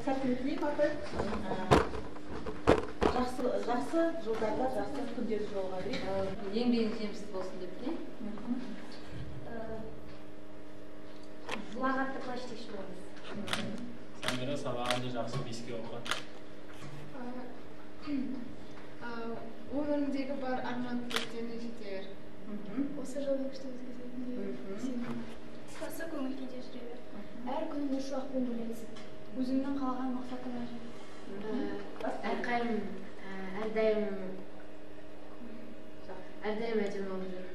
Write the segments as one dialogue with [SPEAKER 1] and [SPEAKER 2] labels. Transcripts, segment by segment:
[SPEAKER 1] сәттілік тілеймін апай. Жақсы жылдарда жақсы күндер жолға берейік.
[SPEAKER 2] Еңбегің жемісті болсын деп тілеймін.
[SPEAKER 3] Ұлағатты плащ текші боламыз.
[SPEAKER 4] Самира сабағыңды жақсы беске оқы.
[SPEAKER 5] Өміріңдегі бар арман тілектеріне жете бер.
[SPEAKER 6] Осы жолда күшті өткізетіндей сенім. Қысқасы көңіл күйде жүре бер. Әр күніңді шуақпен бөлесің. Өзіңнің қалаған мақсатыңа жет.
[SPEAKER 3] Әрқайым әрдайым әдемі болып жүр.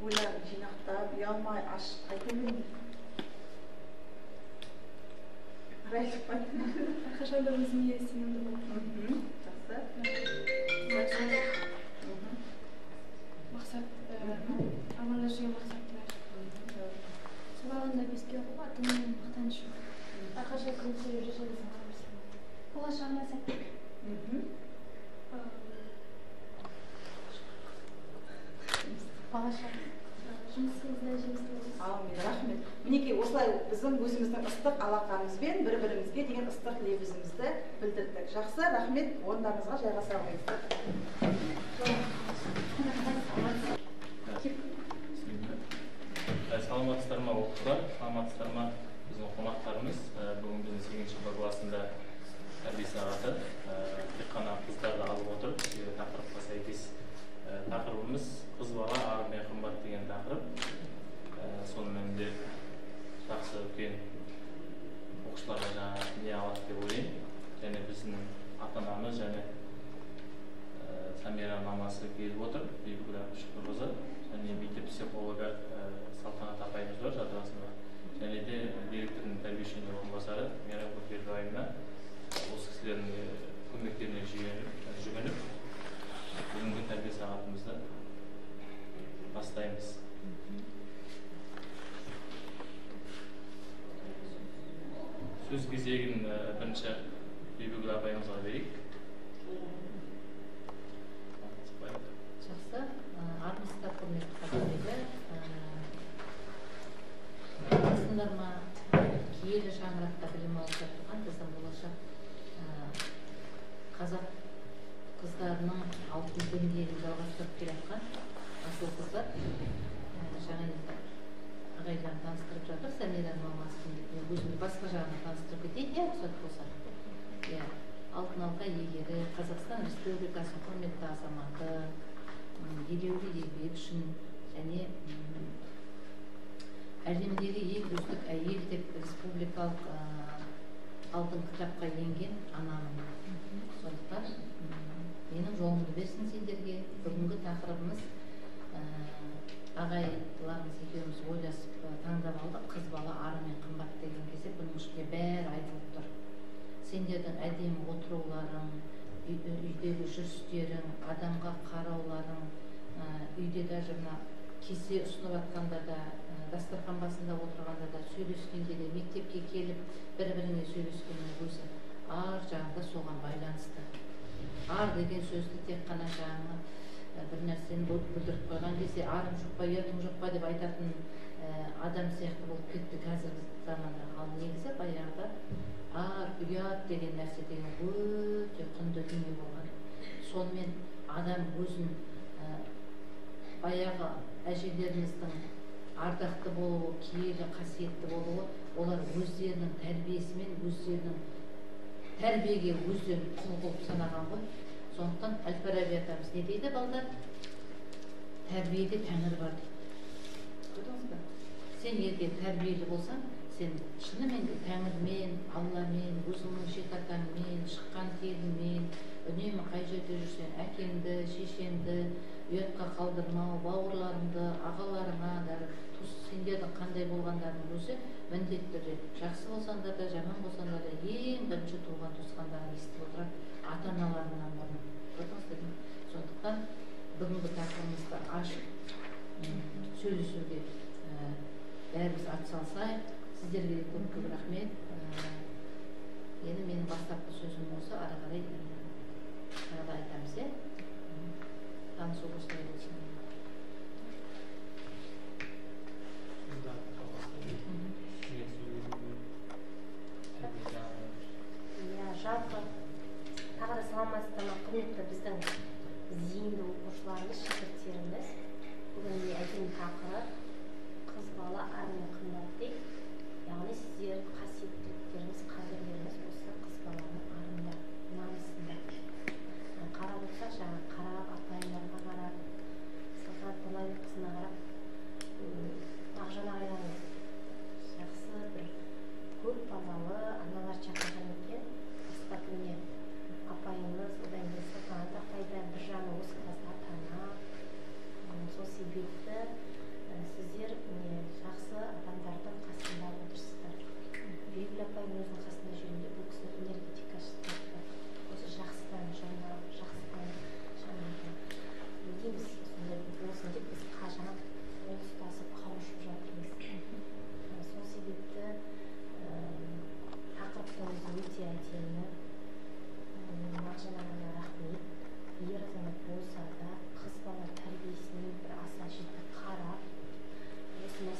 [SPEAKER 1] Ойларын жинақтап, ұялмай, ашық айта бермей.
[SPEAKER 6] Әрқашанда өзіңе сенімді бол.
[SPEAKER 1] Жақсы.
[SPEAKER 6] Мақсат, амандасуға мақсат бар. Сабағында беске оқып, атыңмен мақтаныш бар. Әрқашанда күлімсіреп жасайтын қаларсың. Болашағыңа сәттілік. Болашақ. Жұмысыңызда жемісті болсын.
[SPEAKER 1] Аумин, рахмет. Мінекей осылай біздің өзіміздің ыстық алақанымызбен бір-бірімізге деген ыстық лебізімізді білдірдік. Жақсы, рахмет. Орындарыңызға жайғаса
[SPEAKER 4] Саламатсыздар ма оқушылар, саламатсыздар ма біздің қонақтарымыз. Бүгін біздің 8-ші Б класында тәрбие сағаты тек қана қыздарды алып отыр. Тақырыпқа сәйкес тақырыбымыз қыз бала ар мен қымбат деген тақырып. Сонымен де жақсы үлкен оқушыларға не алады деп ойлаймын. Және біздің ата-анамыз және Самираның мамасы келіп отыр, Бибігүл Әбішқызы, және мектеп психологы Салтанат апайымыз бар жадырасында. Және де директорының тәрбиешінің орынбасары Мейрам Көкбердіевна осы кісілердің көмектеріне жүгініп, бүгінгі тәрбие сағатымызды бастаймыз. Сөз кезегін бірінші Бибігүл апайымызға берейік.
[SPEAKER 2] Жақсы, армысыздар құрметті қонақтар. Білесіңдер ма, киелі шаңырақта білім алып жатқан біздің болашақ қазақ қыздарының алтын діңгегін жалғастырып келе жатқан асыл қыздар. Жаңа ағайларын таныстырып жатыр. Самираның мамасын өзімді басқа жағынан таныстырып кетейін, рұқсат болса. Алтын алқа иегері, Қазақстан Республикасы құрметті азаматы, елеулі еңбегі үшін және әлемдегі ең үздік әйел деп республикалық алтын кітапқа енген анамын. Сондықтан менің жолымды берсін сендерге. Бүгінгі тақырыбымыз ағайларымыз екеуміз ойласып таңдап алдық. Қыз бала ары мен қымбат деген кезде бұның ішінде бәрі айтылып тұр. Сендердің әдемі отыруларың, үйдегі жүрістерің, адамға қарауларың, үйде даже мына кесе ұсынып жатқанда да, дастархан басында отырғанда да, сөйлескенде де, мектепке келіп бір-біріне сөйлескеннің өзі ар жағында соған байланысты. Ар деген сөзді тек қана жаңағы бір нәрсені бүлдіріп қойған кезде арым жоқ па, ұятым жоқ па деп айтатын адам сияқты болып кетті қазіргі заманда. Ал негізі баяғыда ар, ұят деген нәрсе деген өте құнды дүние болған. Сонымен адам өзін баяғы әжелеріміздің ардақты болуы, киелі, қасиетті болуы, олар өздерінің тәрбиесімен, өздерінің тәрбиеге өздерін құл қылып санаған ғой. Сондықтан Әл-Фараби атамыз не дейді балдар? Тәрбиеде тәңір бар дейді. Көрдіңіз бе? Сен егер тәрбиелі болсаң, сен шынымен де тәңірмен, Алламен, өзіңнің шет атаңмен, шыққан тегіңмен, үнемі қай жерде жүрсең, әкеңді, шешеңді ұятқа қалдырмау, бауырларыңды, ағаларыңа, сендердің қандай болғандарының өзі міндетті түрде жақсы болсаңдар да, жаман болсаңдар да, ең бірінші туған туысқандарын естіп отырады, ата-аналарынан бұрын. Көрдіңіздер ме? Сондықтан бүгінгі тақырыбымызды ашып сөйлесуге бәріміз атсалысайық. Сіздерге де көп рахмет. Енді менің бастапқы сөзім осы, ары қарай тағы айтамыз, танысу осылай болсын.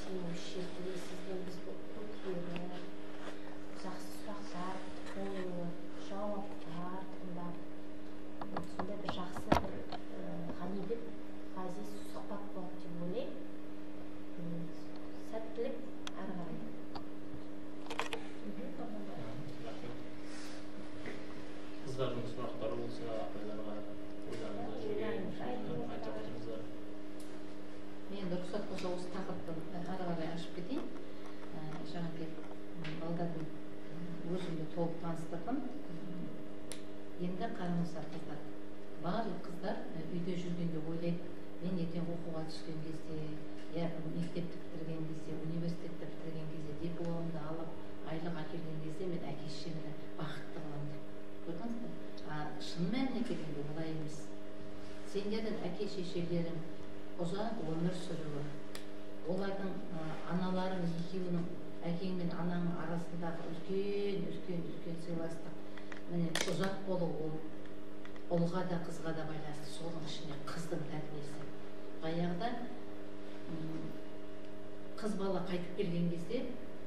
[SPEAKER 2] сүйініші сізбен біз көтеріп жақсы сұрақтар қойып жауаптар тыңдап сондай бір жақсы бір ғанибет ғазиз сұхбат болады деп ойлаймын. Сәттілік ары қарай.
[SPEAKER 4] Қыздардың сұрақтары болса, апайларға ойларыңызда жүрген айтып отырыңыздар.
[SPEAKER 2] Мен рұқсат болса осы тақырыпты ары қарай ашып кетейін. Жаңағы балдардың өзімді толық таныстырдым. Енді қараңыздар қыздар. Барлық қыздар үйде жүргенде ойлайды, мен ертең оқуға түскен кезде, мектепті бітірген кезде, университетті бітірген кезде, дипломымды алып, айлық әкелген кезде мен әке-шешемді бақытты қыламын деп. Көрдіңіз бе? Шын мәніне келгенде олай емес. Сендердің әке-шешелерің ұзақ өмір сүруі, олардың аналарың екеуінің, әкең мен ананың арасындағы үлкен сыйластық, міне ұзақ болу ол ұлға да қызға да байланысты. Соның ішінде қыздың тәрбиесі. Баяғыда қыз бала қайтып келген кезде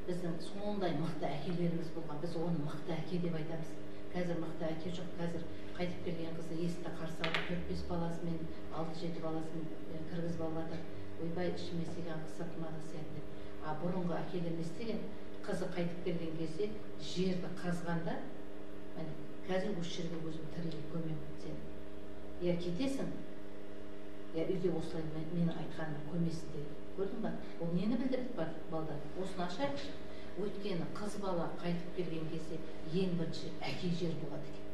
[SPEAKER 2] біздің сондай мықты әкелеріміз болған. Біз оны мықты әке деп айтамыз. Қазір мықты әке жоқ. Қазір қайтып келген қызды есікте қарсы алып 4-5 баласымен, 6-7 баласын кіргізіп алады. Ойбай ішіме сыйған қыз сыртыма сияды деп. Бұрынғы әкелер не істеген? Қызы қайтып келген кезде жерді қазғанда, қазір осы жерге өзім тіріліп көмемін сені. Я кетесің, я үйде осылай менің айтқаным көмесін дейді. Көрдің ба? Ол нені білдіріп бар балдар? Осыны ашайықшы. Өйткені қыз бала қайтып келген кезде ең бірінші әке жер болады екен.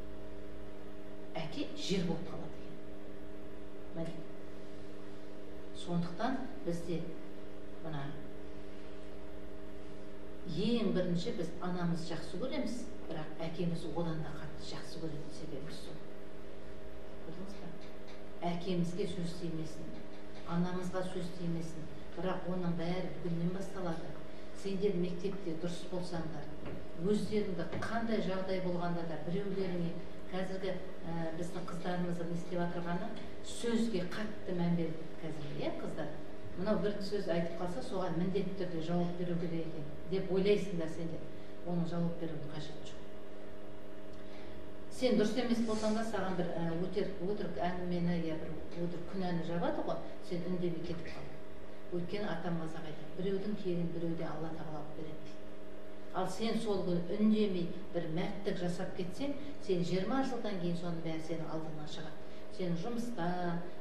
[SPEAKER 2] Әке жер болып қалады екен. Сондықтан бізде мына ең бірінші біз анамыз жақсы көреміз, бірақ әкеміз одан да қатты жақсы көретін себебіміз сол. Көрдіңіз ба? Әкемізге сөз тимесін, анамызға сөз тимесін, бірақ оның бәрі бүгіннен басталады. Сендер мектепте дұрыс болсаңдар, өздеріңді қандай жағдай болғанда да біреулеріңе қазіргі біздің қыздарымыздың не істеп отырғаны сөзге қатты мән береді қазір, қыздар. Мынау бір сөз айтып қалса, соған міндетті түрде жауап беру керек екен деп ойлайсыңдар сендер. Оның жауап берудің қажеті жоқ. Сен дұрыс емес болсаң да саған бір өтірік әңгімені я бір өтірік күнәні жабады ғой, сен үндемей кетіп қал. Өйткені атам қазақ айтады, біреудің кегін біреуде Алла тағала алып береді дейді. Ал сен сол күні үндемей бір мәрттік жасап кетсең, сен 20 жылдан кейін соның бәрі сенің алдыңнан шығады. Сен жұмыста,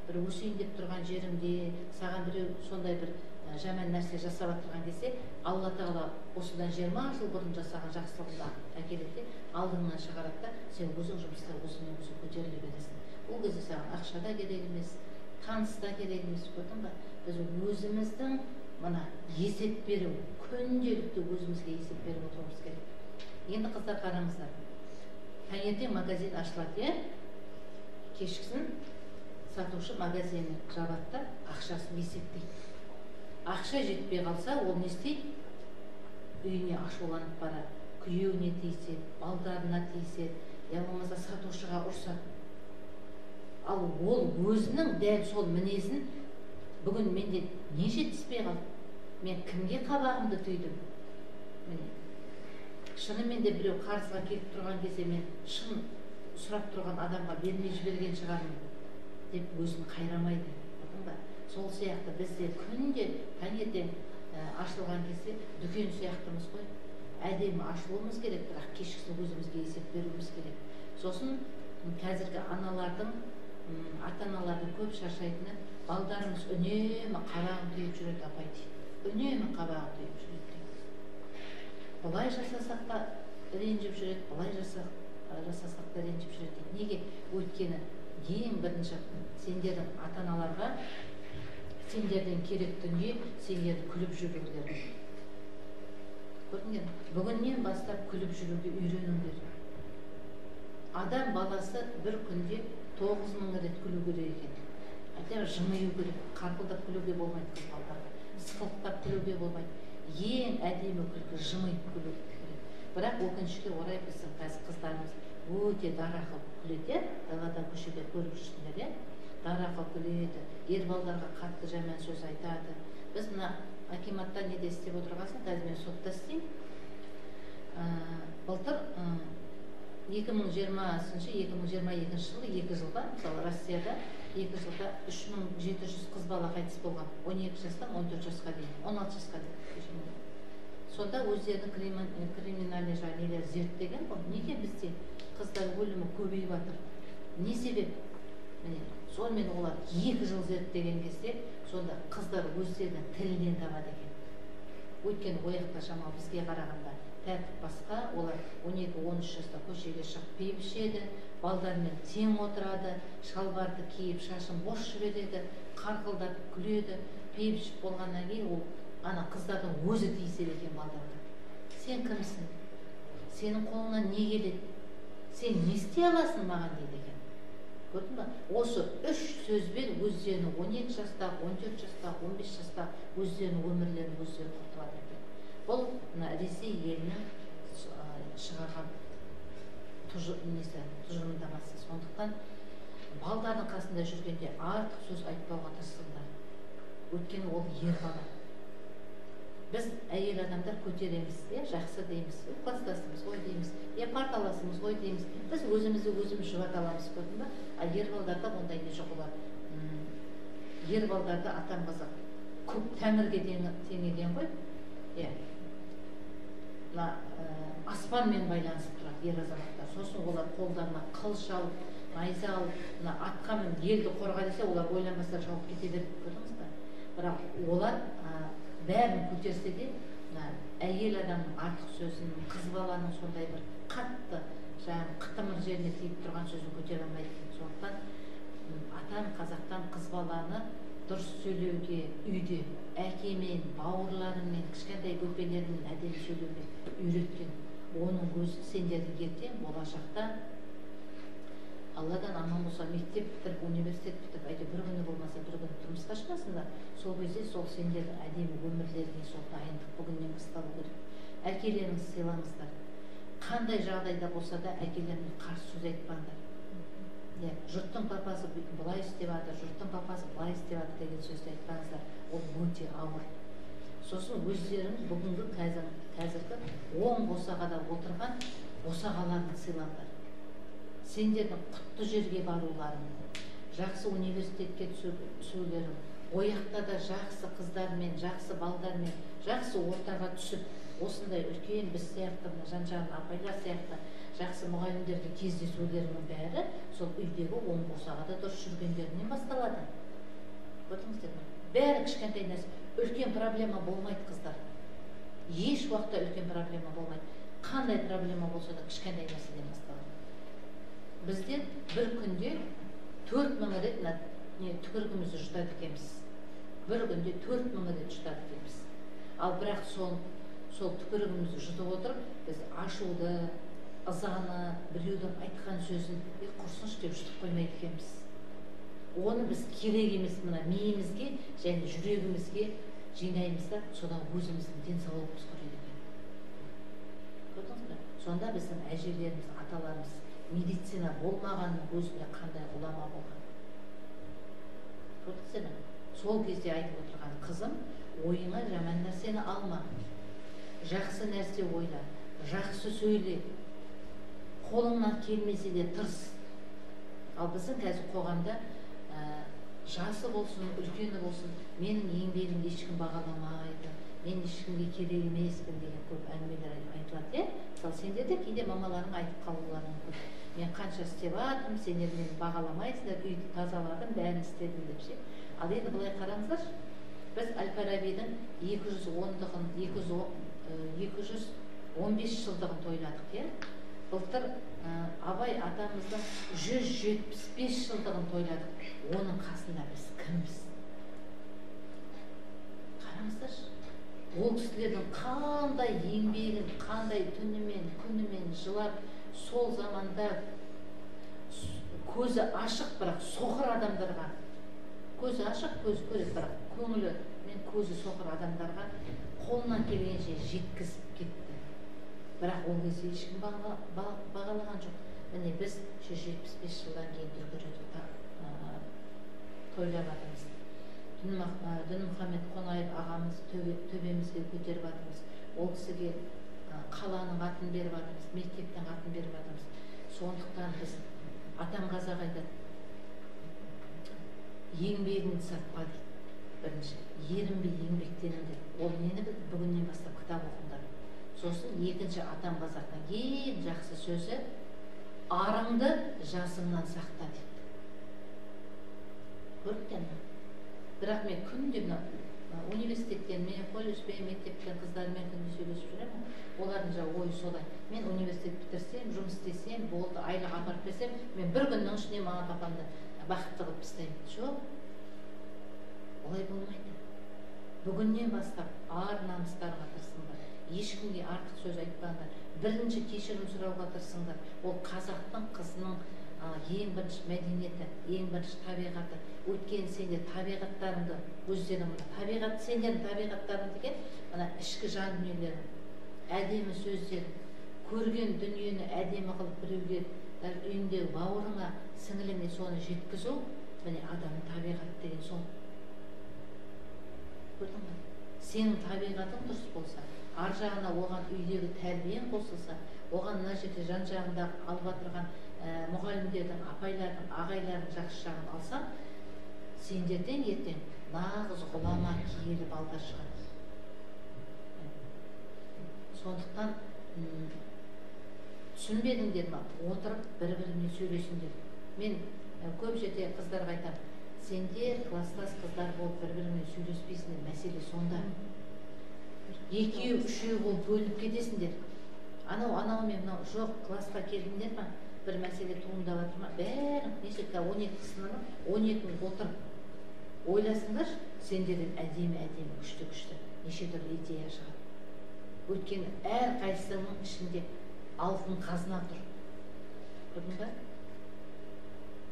[SPEAKER 2] бір өсейін деп тұрған жеріңде, саған біреу сондай бір жаман нәрсе жасап отырған кезде, Алла тағала осыдан 20 жыл бұрын жасаған жақсылығыңды әкеледі, алдыңнан шығарады да, сен өзің жұмыста өзіңмен өзің көтеріле бересің. Ол кезде саған ақша да керек емес, таныс да керек емес, көрдің ба? Біз өзіміздің мына есеп беру, күнделікті өзімізге есеп беріп отыруымыз керек. Енді қыздар қараңыздар. Таңертең магазин ашылады, кешкісін сатушы магазинін жабады да ақшасын есептейді. Ақша жетпей қалса, ол не істейді? Үйіне ашуланып барады, күйеуіне тиіседі, балдарына тиіседі, я болмаса сатушыға ұрсады. Ал ол өзінің дәл сол мінезін бүгін менде не жетіспей қалды? Мен кімге қабағымды түйдім? Шынымен де біреу қарызға келіп тұрған кезде мен шын сұрап тұрған адамға бермей жіберген шығармын деп өзін қайрамайды. Сол сияқты бізде күнде таңертең ашылған кезде дүкен сияқтымыз ғой. Әдемі ашылуымыз керек, бірақ кешкісін өзімізге есеп беруіміз керек. Сосын қазіргі аналардың, ата-аналардың көп шаршайтыны, балдарымыз үнемі қабағын түйіп жүреді, апай дейді. Үнемі қабағын түйіп жүреді. Бұлай жасасақ та ренжіп жүреді, бұлай жасасақ та ренжіп жүреді. Неге? Өйткені ең бірінші сендердің ата-аналарға сендерден керек дүние сендерді күліп жүрулері. Көрдіңдер? Бүгіннен бастап күліп жүруге үйреніңдер. Адам баласы бір күнде 9000 рет күлу керек екен. Әйтеуір жымию керек, қарқылдап күлуге болмайды қызбаларға, сықылықтап күлуге болмайды. Ең әдемі күлкі жымиып күлу керек. Бірақ өкінішке орай біздің қазір қыздарымыз өте дарақыл күледі, даладан көшеде көріп жүрсіңдер, дарақыл күледі, ер балдарға қатты жаман сөз айтады, біз мына акиматта неде істеп отырғасын, қазір мен сотта істеймін. Былтыр 2020-2022 жылы 2 жылда, мысалы Россияда 2 жылда 3700 қыз бала қайтыс болған, 12 жастан 14 жасқа дейін, 16 жасқа дейін. Сонда өздерінің криминальный нелер зерттеген ғой, неге бізде қыздар өлімі көбейіп жатыр? Не себеп? Сонымен олар 2 жыл зерттеген кезде сонда қыздар өздерінің тілінен табады екен. Өйткені ояқта шамалы бізге қарағанда тәртіп басқа, олар 12-13 жаста көшеге шығып пиіп ішеді, балдармен тең отырады, шалбарды киіп, шашын бос жібереді, қарқылдап күледі, пиіп ішіп болғаннан кейін ол ана қыздардың өзі тиіседі екен балдарға. Сен кімсің? Сенің қолыңнан не келеді? Сен не істей аласың маған дейді екен. Көрдің ба? Осы 3 сөзбен өздерінің 12 жаста, 14 жаста, 15 жаста өздерінің өмірлерін өздері құртылады екен. Бұл Ресей елінің шығарған тұжырымдамасы. Сондықтан балдардың қасында жүргенде артық сөз айтпауға тырысыңдар. Өйткені ол ер бала. Біз әйел адамдар көтереміз, жақсы дейміз, кластасымыз ғой дейміз, парталасымыз ғой дейміз. Біз өзімізді өзіміз жұбата аламыз, көрдің ба? Ал ер балдарда ондай не жоқ олар. Ер балдарда атам қазақ көк тәңірге теңеген ғой. Аспанмен байланысып тұрады ер азаматтар. Сосын олар қолдарына қылыш алып, найза алып, атқа мініп елді қорға десе, олар ойланбастан шауып кете береді, көрдіңіз ба? Бірақ олар бәрін көтерсе де, әйел адамның артық сөзін, қыз баланың сондай бір қатты, қытымыр жеріне тиіп тұрған сөзін көтере алмайды. Сондықтан атам қазақтан қыз баланы дұрыс сөйлеуге, үйде әкемен, бауырларымен, кішкентай бөпелермен әдемі сөйлеуге үйреткен. Оның өзі сендердің ертең болашақта Алладан аман болса мектеп бітіріп, университет бітіріп, әйтеуір бір күні болмаса бір күні тұрмысқа шығасыңдар. Сол кезде сол сендердің әдемі өмірлеріне сол дайындық бүгіннен басталу керек. Әкелеріңізді сыйлаңыздар. Қандай жағдайда болса да әкелеріне қарсы сөз айтпаңдар. Жұрттың папасы былай істеп жатыр, жұрттың папасы былай істеп жатыр деген сөзді айтпаңыздар. Ол өте ауыр. Сосын өздерің бүгінгі қазіргі оң босағада отырған босағаларын сыйлаңдар. Сендердің құтты жерге баруларың, жақсы университетке түсулерің, ояқта да жақсы қыздармен, жақсы балдармен, жақсы ортаға түсіп, осындай үлкен біз сияқты, жан-жағын апайлар сияқты, жақсы мұғалімдерге кездесулерінің бәрі сол үйдегі оң босағада дұрыс жүргендерінен басталады. Көрдіңіздер ме? Бәрі кішкентай нәрсе. Үлкен проблема болмайды, қыздар. Еш уақытта үлкен проблема болмайды. Қандай проблема болса да кішкентай нәрседен басталады. Бізде бір күнде 4000 рет түкірігімізді жұтады екенбіз. Бір күнде 4000 рет жұтады екенбіз. Ал бірақ сол түкірігімізді жұтып отырып, біз ашуды, ызаны, біреудің айтқан сөзін құрсыншы деп жұтып қоймайды екенбіз. Оны біз керек емес мына миымізге және жүрегімізге жинаймыз да, содан өзіміздің денсаулығымыз құрайды екен. Көрдіңіз бе? Сонда біздің әжелеріміз, аталарымыз медицина болмағанның өзінде қандай ғұлама болған. Көрдіңіз бе? Сол кезде айтып отырған қызым, ойыңа жаман нәрсені алма. Жақсы нәрсе ойла, жақсы сөйле. Қолыңнан келмесе де тырыс. Ал біздің қазір қоғамда жасы болсын, үлкені болсын, менің еңбегімді ешкім бағаламайды, мен ешкімге керек емеспін деген көп әңгімелер айтылады. Мысалы, сендер де кейде мамаларың айтып қалуларың мүмкін. Мен қанша істеп жатырмын, сендер мені бағаламайсыңдар, үйді тазаладым, бәрін істедім деп ше. Ал енді былай қараңыздар, біз Әл-Фарабидің 215 жылдығын тойладық, былтыр Абай атамыздың 175 жылдығын тойладық. Оның қасында біз кімбіз? Қараңыздар, ол кісілердің қандай еңбегін, қандай түнімен, күнімен жылап, сол заманда көзі ашық, бірақ соқыр адамдарға, көзі ашық, көзі көреді, бірақ көңілі мен көзі соқыр адамдарға қолынан келгенше жеткізіп кетті. Бірақ ол кезде ешкім бағалаған жоқ. Міне біз 175 жылдан кейін дүркіретіп тойлап жатырмыз. Дінмұхамед Қонаев ағамыз төбемізге көтеріп жатырмыз. Ол кісіге қаланың атын беріп жатырмыз, мектептің атын беріп жатырмыз. Сондықтан біз атам қазақ айтады, еңбегіңді сатпа дейді. Бірінші, ерінбей еңбектенің дейді. Ол нені бүгіннен бастап кітап оқыңдар. Сосын екінші, атам қазақтың ең жақсы сөзі, арыңды жасыңнан сақта дейді. Көрдіңдер ме? Бірақ мен күнде университеттен, мен колледжбен, мектептен қыздармен күнде сөйлесіп жүремін. Олардың жаңағы ойы солай. Мен университет бітірсем, жұмыс істесем, болды, айлық апарып берсем, мен бір күннің ішінде мама папамды бақытты қылып тастаймын. Жоқ. Олай болмайды. Бүгіннен бастап ар намыстарға тырысыңдар. Ешкімге артық сөз айтпаңдар. Бірінші кешірім сұрауға тырысыңдар. Ол қазақтың қызының ең бірінші мәдениеті, ең бірінші табиғаты. Өткен сендер табиғаттарыңды, өздерің табиғат, сендердің табиғаттарың деген мына ішкі жан дүниелерің, әдемі сөздерің, көрген дүниені әдемі қылып біреуге, үйіндегі бауырыңа, сіңіліңе соны жеткізу, міне адамның табиғаты деген сол. Көрдің бе? Сенің табиғатың дұрыс болса, ар жағына оған үйдегі тәрбиең қосылса, оған мына жерде жан жағында алып отырған мұғалімдердің, апайлардың, ағайлардың жақсы жағын алсаң, сендерден ертең нағыз ғұлама киелі балдар шығады. Сондықтан түсінбедіңдер ме? Отырып бір-бірімен сөйлесіңдер. Мен көп жерде қыздарға айтамын, сендер класстас қыздар болып бір-бірімен сөйлеспейсіңдер, мәселе сонда. Екеу, үшеу болып бөлініп кетесіңдер. Анаумен мынау жоқ, классқа келдіңдер ма? Бір мәселе туындап жатыр ма? Бәрін, неше 12 сыныбы, 12 отырып ойласыңдар, сендерден әдемі, күшті, неше түрлі идея шығады. Өйткені әр қайсының ішінде алтын қазына тұр. Көрдің бе?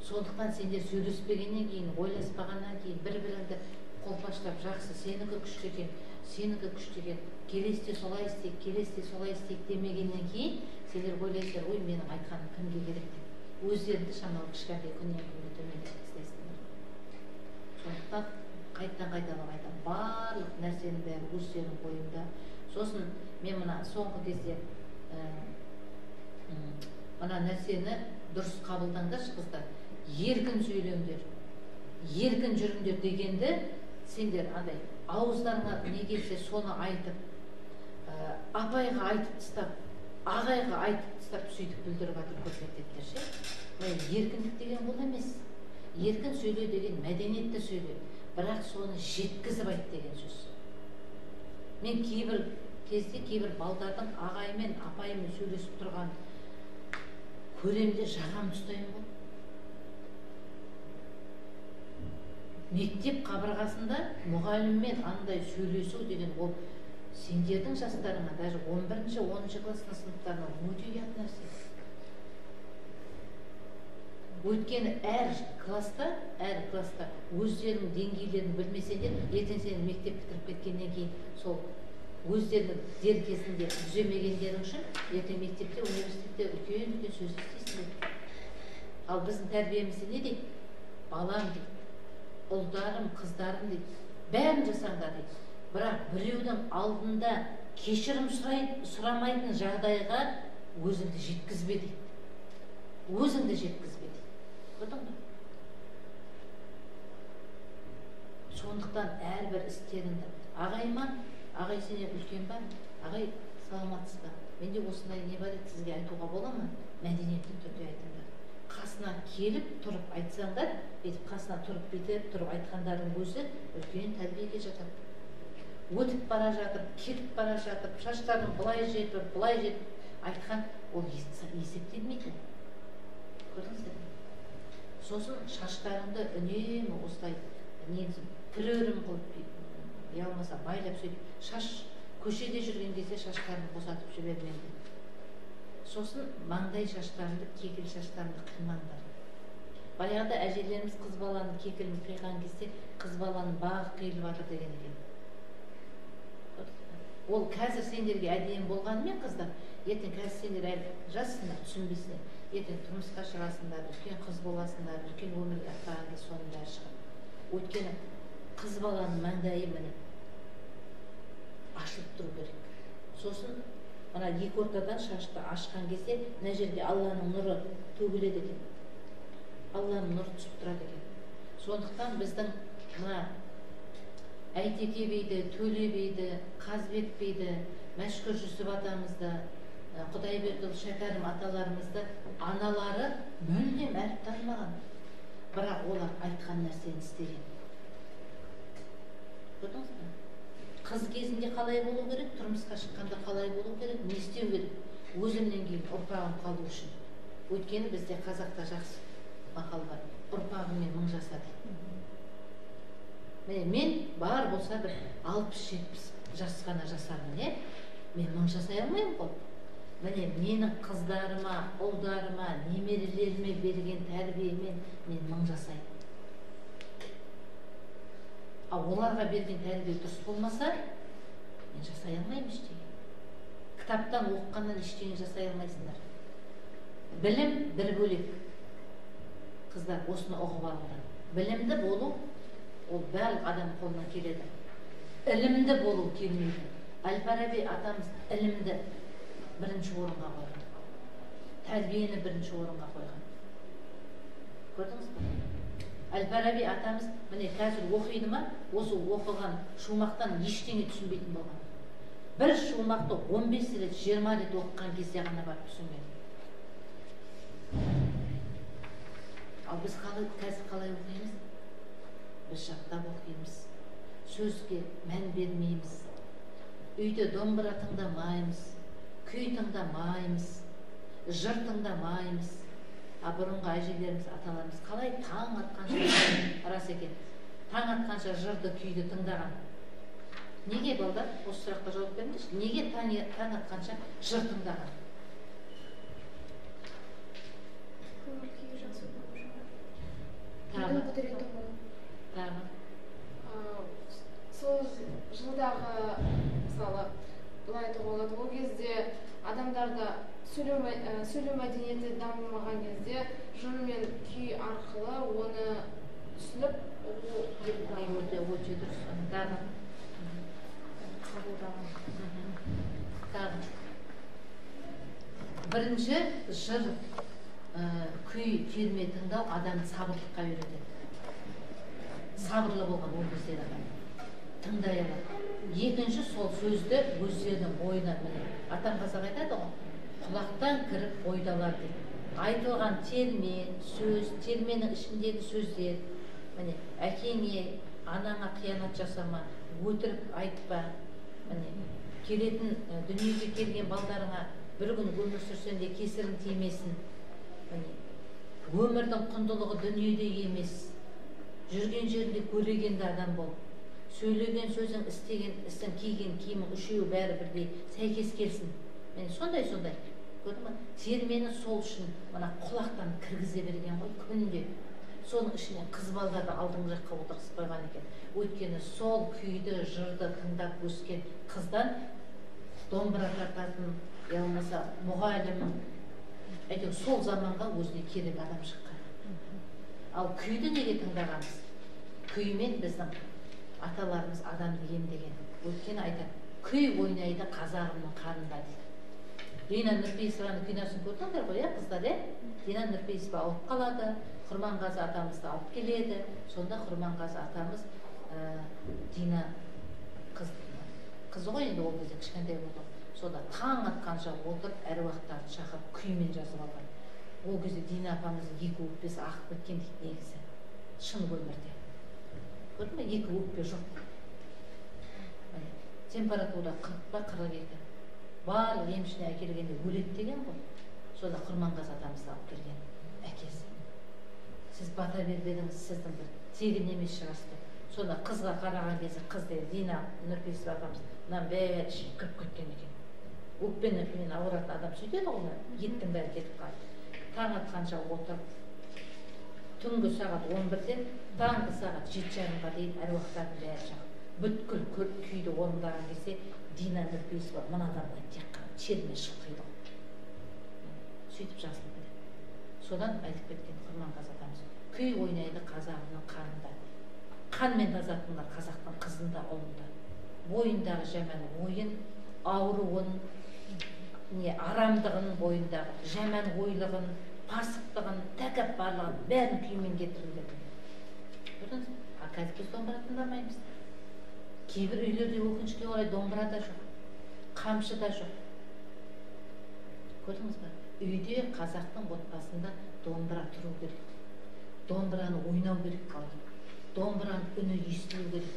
[SPEAKER 2] Сондықтан сендер сөйлеспегеннен кейін, ойласпағаннан кейін бір-біріңді қолпаштап, жақсы, сенікі күшті екен, сенікі күшті екен, келесте солай істейік демегеннен кейін, сендер ойлайсыздар, ой, менің айтқаным кімге керек деп. Өздеріңді шамалы кішкентай күннен күнге төмендетіп тастайсыңдар. Сондықтан қайталап айтамын, барлық нәрсенің бәрі өздерінің ойында. Сосын мен мына соңғы кезде мына нәрсені дұрыс қабылдаңдаршы қыздар. Еркін сөйлеңдер, еркін жүріңдер дегенді сендер андай ауыздарыңа не келсе соны айтып, апайға айтып тастап, ағайға айтып тастап, сөйтіп білдіріп жатыр көп мектептер ше. Еркіндік деген бұл емес. Еркін сөйле деген мәдениетті сөйле, бірақ соны жеткізіп айт деген сөз. Мен кейбір кезде кейбір балдардың ағаймен, апаймен сөйлесіп тұрған көремде жағам ұстаймын ғой. Мектеп қабырғасында мұғаліммен андай сөйлесу деген ол сендердің жастарыңа, даже 11-ші, 10-ші класстың сыныптарына өте ұят нәрсе. Өйткені әр класста өздерінің деңгейлерін білмесеңдер, ертең сен мектеп бітіріп кеткеннен кейін сол өздерінің дер кезінде түземегендерің үшін ертең мектепте, университетте үлкен сөз естисіңдер. Ал біздің тәрбиемізде не дейді? Балам дейді, ұлдарым, қыздарым дейді, бәрін жасаңдар дейді. Бірақ біреудің алдында кешірім сұрамайтын жағдайға өзіңді жеткізбе дейді. Өзіңді жеткізбе дейді. Көрдің бе? Сондықтан әрбір істеріңді ағайма, ағай сенен үлкен ба? Ағай саламатсыз ба? Менде осындай не бар еді, сізге айтуға бола ма? Мәдениетті түрде айтыңдар. Қасына келіп тұрып айтсаңдар, қасына тұрып бетіп тұрып айтқандардың өзі үлкен тәрбиеге жатады. Өтіп бара жатыр, кетіп бара жатыр, шаштарын былай жетіп айтқан ол есептелмейді. Көрдіңіздер ме? Сосын шаштарыңды үнемі осылай негізі пірөрім қылып, болмаса байлап сөйтіп, шаш көшеде жүрген кезде шаштарын босатып жібермеңдер. Сосын маңдай шаштарыңды, кекіл шаштарыңды қимаңдар. Баяғыда әжелеріміз қыз баланың кекілін қиған кезде қыз баланың бағы қиылып жатыр деген екен. Ол қазір сендерге әдейі болғанымен қыздар, ертең қазір сендер әлі жассыңдар, түсінбейсіңдер. Ертең тұрмысқа шығасыңдар, үлкен қыз боласыңдар, үлкен өмірге аттаған кезде соның бәрі шығады. Өйткені қыз баланың маңдайы міне ашылып тұру керек. Сосын мына екі ортадан шашты ашқан кезде мына жерге Алланың нұры төгіледі екен. Алланың нұры түсіп тұрады екен. Сондықтан біздің мына Әйтеке бейді, Төле бейді, Қазбек бейді, Мәшкүр Жүсіп атамызды, Құдайберді Шәкәрім аталарымызды аналары мүлдем әріп танымаған. Бірақ олар айтқан нәрсені істеген. Көрдіңіз бе? Қыз кезінде қалай болу керек, тұрмысқа шыққанда қалай болу керек, не істеу керек? Өзімнен кейін ұрпағым қалу үшін. Өйткені бізде қазақта жақсы мақал бар. Ұрпағыммен мың жаса дейді. Мен бар болса бір 60-70 жас қана жасармын, мен мың жасай алмаймын ғой. Міне менің қыздарыма, ұлдарыма, немерелеріме берген тәрбиемен мен мың жасаймын. Оларға берген тәрбие дұрыс болмаса, мен жасай алмаймын ештеңе. Кітаптан оқығаннан ештеңе жасай алмайсыңдар. Білім бір бөлек. Қыздар, осыны оқып алыңдар. Білімді болу, ол барлық адам қолынан келеді. Ілімді болу келмейді. Әл-Фараби атамыз ілімді бірінші орынға қойған. Тәрбиені бірінші орынға қойған. Көрдіңіз бе? Әл-Фараби атамыз міне қазір оқиды ма, осы оқыған шумақтан ештеңе түсінбейтін болған. Бір шумақты 15 рет, 20 рет оқыған кезде ғана барып түсінген. Ал біз қазір қалай оқимыз? Біз жаттап оқимыз. Сөзге мән бермейміз. Үйде домбыра тыңдамаймыз. Күй тыңдамаймыз. Жыр тыңдамаймыз. Бұрынғы әжелеріміз, аталарымыз қалай таң атқанша рас екен. Таң атқанша жырды, күйді тыңдаған. Неге балдар? Осы сұраққа жауап беріңізші. Неге таң атқанша жыр тыңдаған? Тағы.
[SPEAKER 5] Сол жылдағы, мысалы, былай айтуға болады, ол кезде адамдарда сөйлеу мәдениеті дамымаған кезде жыр мен күй арқылы оны түсініп оқу
[SPEAKER 2] өте дұрыс. Тағы. Бірінші жыр, күй, терме тыңдау адамды сабырлыққа үйретеді. Сабырлы болған ол кезде адам тыңдай алады. Екінші сол сөзді өздерінің ойына міне. Атам қазақ айтады ғой, құлақтан кіріп ойдалар дейді. Айтылған терме, сөз, терменің ішіндегі сөздер, міне әкеңе, анаңа қиянат жасама, өтірік айтпа, міне келетін дүниеге келген балдарыңа бір күн өмір сүрсен де кесірің тимесін. Міне өмірдің құндылығы дүниеде емес. Жүрген жерінде көрегенді адам бол. Сөйлеген сөзің, істеген істің, киген киімің үшеуі бәрі бірдей сәйкес келсін. Мен сондай. Көрдің ме? Термені сол үшін мына құлақтан кіргізе берген ғой күнде. Соның ішіне қыз балдарды алдыңғы жаққа отырғызып қойған екен. Өйткені сол күйді, жырды тыңдап өскен қыздан домбыра тартатын, болмаса мұғалім, әйтеуір сол заманға өзіне керек адам шыққан. Ал күйді неге тыңдағанбыз? Күймен біздің аталарымыз адамды емдеген. Өйткені айтады, күй ойнайды қазағымның қанында дейді. Дина Нұрпейісованың киносын көрдіңдер ғой, қыздар, Дина Нұрпейісова алып қалады, Құрманғазы атамызды алып келеді. Сонда Құрманғазы атамыз Дина қызы ғой, енді ол кезде кішкентай болды. Сонда таң атқанша отырып, әруақтарды шақырып күймен жазып алған. Ол кезде Дина апамыздың екі өкпесі ағып кеткен дейді негізі. Шын өмірде. Көрдің ме? Екі өкпе жоқ. Температура 40-42. Барлық емшіне әкелгенде өледі деген ғой. Сонда Құрманғазы атамызды алып келген әкесі. Сіз бата бербедіңіз, сіздің бір тегін емес шығасыз. Сонда қызға қараған кезде қыз дейді, Дина Нұрпейісова атамыз, мынаны бәрі ішіп кіріп кеткен екен. Өкпемен ауыратын адам сөйтеді ғой, еттің бәрі кетіп қалды. Таң атқанша отырып, түнгі сағат 11-ден таңғы сағат 7:30-ға дейін әруақтардың бәрі жағып. Бүткіл күйді орындаған кезде Дина Нұрпейісова мынадан тек қана терме шыққиды. Сөйтіп жазылып кетеді. Содан айтып кеткен Құрманғазы атамыз, күй ойнайды қазағымның қанында. қанмен тазартыңдар қазақтың қызында, ұлында. Бойындағы жаман ойын, ауруын, арамдығын, бойындағы жаман ойлығын, пасықтығын, тәкаппарлығын бәрін күймен кетіріңдер. Көрдіңіз? Қазір біз домбыра тыңдамаймыз. Кейбір үйлерде өкінішке орай домбыра да жоқ, қамшы да жоқ. Көрдіңіз бе? Үйде қазақтың отбасында домбыра тұру керек. Домбыраны ойнау керек қалды. Домбыраның үні естілу керек.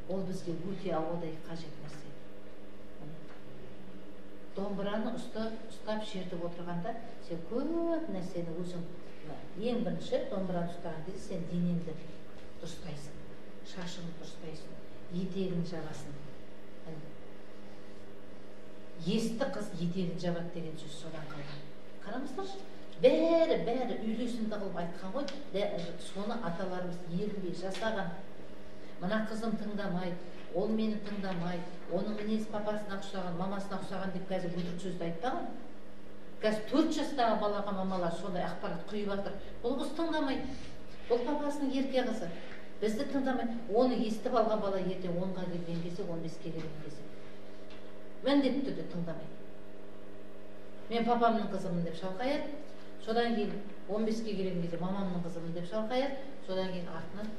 [SPEAKER 2] Ол бізге өте ауадай қажет нәрсе. Домбыраны ұстап шертіп отырғанда сен көп нәрсені өзің, ең бірінші домбыраны ұстаған кезде сен денеңді дұрыстайсың, шашыңды дұрыстайсың, етегін жабасың. Есті қыз етегін жабады деген сөз содан қалған. Қараңыздаршы, бәрі үйлесімді қылып айтқан ғой, соны аталарымыз ерінбей жасаған. Мына қызым тыңдамайды, ол мені тыңдамайды, оның мінез папасына ұқсаған, мамасына ұқсаған деп қазір өтірік сөзді айтпаған. Қазір 4 жастағы балаға мамалар сондай ақпарат құйып жатыр. Бұл қыз тыңдамайды, бұл папасының ерке қызы, бізді тыңдамайды. Оны естіп алған бала ертең 10-ға келген кезде, 15-ке келген кезде міндетті түрде тыңдамайды. Мен папамның қызымын деп шалқаяды, содан кейін 15-ке келген кезде мамамның қызымын деп шалқаяды, содан кейін артынан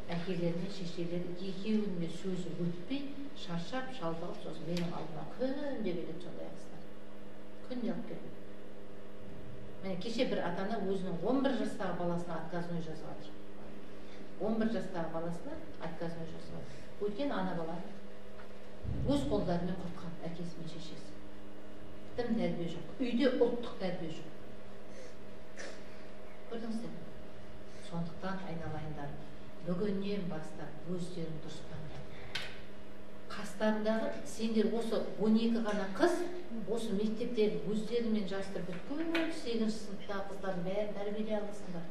[SPEAKER 2] әкелеріне, шешелері екеуіне сөзі өтпей, шаршап, шалдығып, сосын менің алдыма күнде келеді сондай қыздар. Күнде алып келеді. Міне кеше бір ата-ана өзінің 11 жастағы баласына отказной жазып жатыр. 11 жастағы баласына отказной жазып жатыр. Өйткені ана бала өз қолдарымен құртқан әкесі мен шешесі. Тым тәрбие жоқ. Үйде ұлттық тәрбие жоқ. Көрдіңіздер? Сондықтан айналайындар, бүгіннен бастап өздерің дұрыстаңдар. Қастарындағы сендер осы 12 ғана қыз, осы мектептегі өздерімен жасты бүткіл 8-ші сыныптағы қыздардың бәрін тәрбиелей аласыңдар.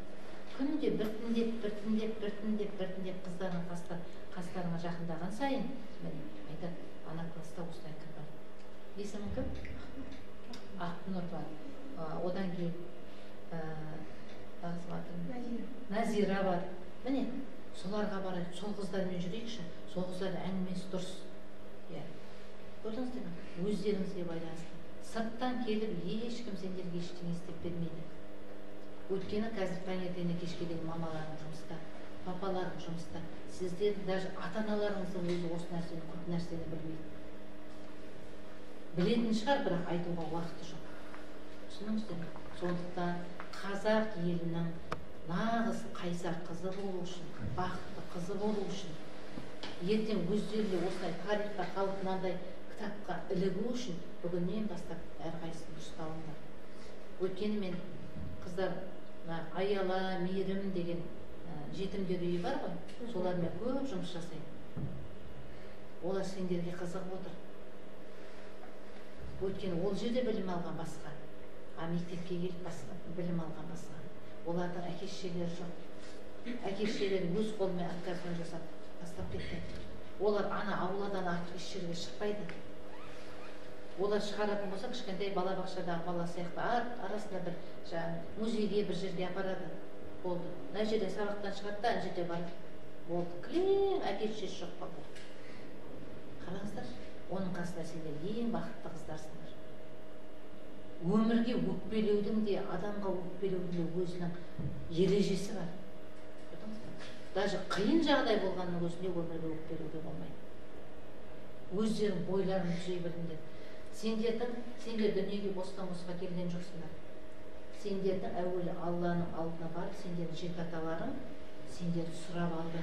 [SPEAKER 2] Күнде біртіндеп қыздардың қастарына жақындаған сайын, айтады, ана класста осылай кім бар. Есімің кім? Ақнұр бар. Одан кейін Назира бар. Міне, соларға барайық, сол қыздармен жүрейікші, сол қыздардың әңгімесі дұрыс. Көрдіңіздер ме? Өздеріңізге байланысты. Сырттан келіп, ешкім сендерге ештеңе істеп бермейді. Өйткені қазір таңертеңнен кешке дейін мамаларың жұмыста, папаларың жұмыста. Сіздер даже ата-аналарыңыздың өзі осы нәрсені, көп нәрсені білмейді. Білетін шығар, бірақ айтуға уақыты жоқ. Түсініңіздер ме? Сондықтан қазақ елінің нағыз қайсар қызы болу үшін, бақытты қызы болу үшін, ертең өздерінде осылай тарихта қалып мынандай кітапқа ілігу үшін бүгіннен бастап әрқайсысын ұсталыңдар. Өйткені мен қыздар Аяла, Мейірім деген жетімдер үйі бар ғой, солармен көп жұмыс жасаймын. Олар сендерге қызығып отыр. Өйткені ол жерде білім алған басқа, мектепке келіп білім алған басқа. Олардың әке-шешелері жоқ. Әке-шешелері өз қолымен отказной жасап тастап кетті. Олар ана ауладан артық еш жерге шықпайды. Олар шығаратын болса, кішкентай балабақшадағы бала сияқты арасында бір музейге бір жерге апарады. Болды. Мына жерде сабақтан шығады да, ана жерде барады. Болды. Клең, әке-шешесі жоқ болды. Қараңыздар, оның қасында сендер ең бақытты қыздарсыңдар. Өмірге өкпелеудің де, адамға өкпелеудің де өзінің ережесі бар. Даже қиын жағдай болғанның өзінде өмірге өкпелеуге болмайды. Өздерің бойларын түзей біліңдер. Сендер дүниеге бостан-босқа келген жоқсыңдар. Сендердің әуелі Алланың алдына барып, сендердің жеті аталарың сендерді сұрап алды.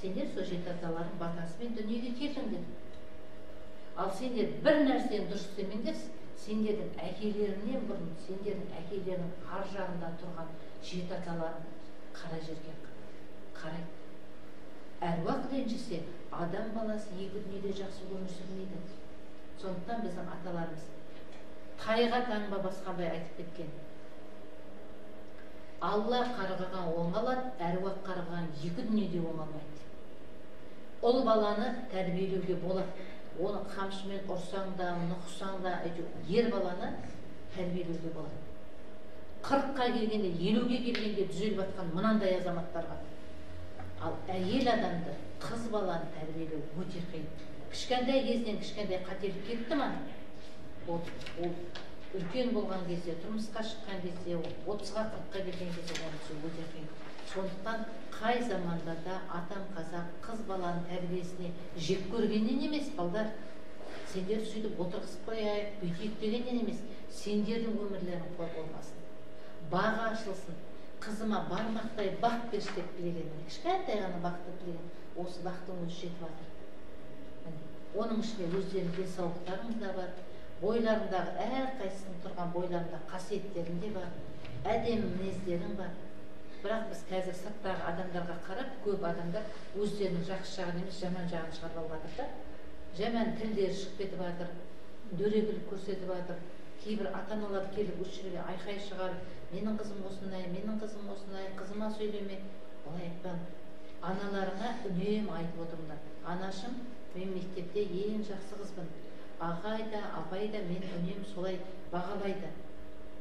[SPEAKER 2] Сендер сол жеті аталардың батасымен дүниеге келдіңдер. Ал сендер бір нәрсені дұрыс істемеңдер, сендердің әкелерінен бұрын, сендердің әкелерінің ар жағында тұрған жеті аталарын қара жерге қарайды. Әруақ ренжісе, адам баласы екі дүниеде жақсы өмір сүрмейді. Сондықтан біздің аталарымыз тайға таңба басқандай айтып кеткен. Алла қарғаған оңалады, әруақ қарғаған екі дүниеде оңалмайды. Ол баланы тәрбиелеуге болады. Оны қамшымен ұрсаң да, нұқсаң да, ер баланы тәрбиелеуге болады. 40-қа келгенде, 50-ге келгенде түзеліп жатқан мынандай азаматтарға Ал әйел адамды, қыз баланы тәрбиелеу өте қиын. Кішкентай кезінен кішкентай қателік кетті ма? Ол үлкен болған кезде, тұрмысқа шыққан кезде, 30-ға 40-қа келген кезде оны өте қиын. Сондықтан қай заманда да атам қазақ қыз баланың тәрбиесіне жек көргеннен емес, балдар. Сендер сөйтіп отырғызып қояйық, бүйтейік дегеннен емес, сендердің өмірлерің қор болмасын. Бағы ашылсын. Қызыма бармақтай бақ берші деп тілегенмін. Кішкентай ғана бақты тілеген. Осы бақтың өзі жетіп жатыр. Оның ішінде өздерінің денсаулықтарың да бар, бойларындағы әрқайсының тұрған бойларында қасиеттерің де бар, әдемі мінездерің бар. Бірақ біз қазір сырттағы адамдарға қарап, көп адамдар өздерінің жақсы жағын емес, жаман жағын шығарып алып жатыр да. Жаман тілдері шығып кетіп жатыр, дөрекілік көрсетіп жатыр. Кейбір ата-аналар келіп осы жерге айқай шығарып, менің қызым осындай, менің қызым осындай, қызыма сөйлеме. Олай айтпан. Аналарыңа үнемі айтып отырыңдар. Анашым, мен мектепте ең жақсы қызбын. Ағай да, апай да мен үнемі солай бағалайды.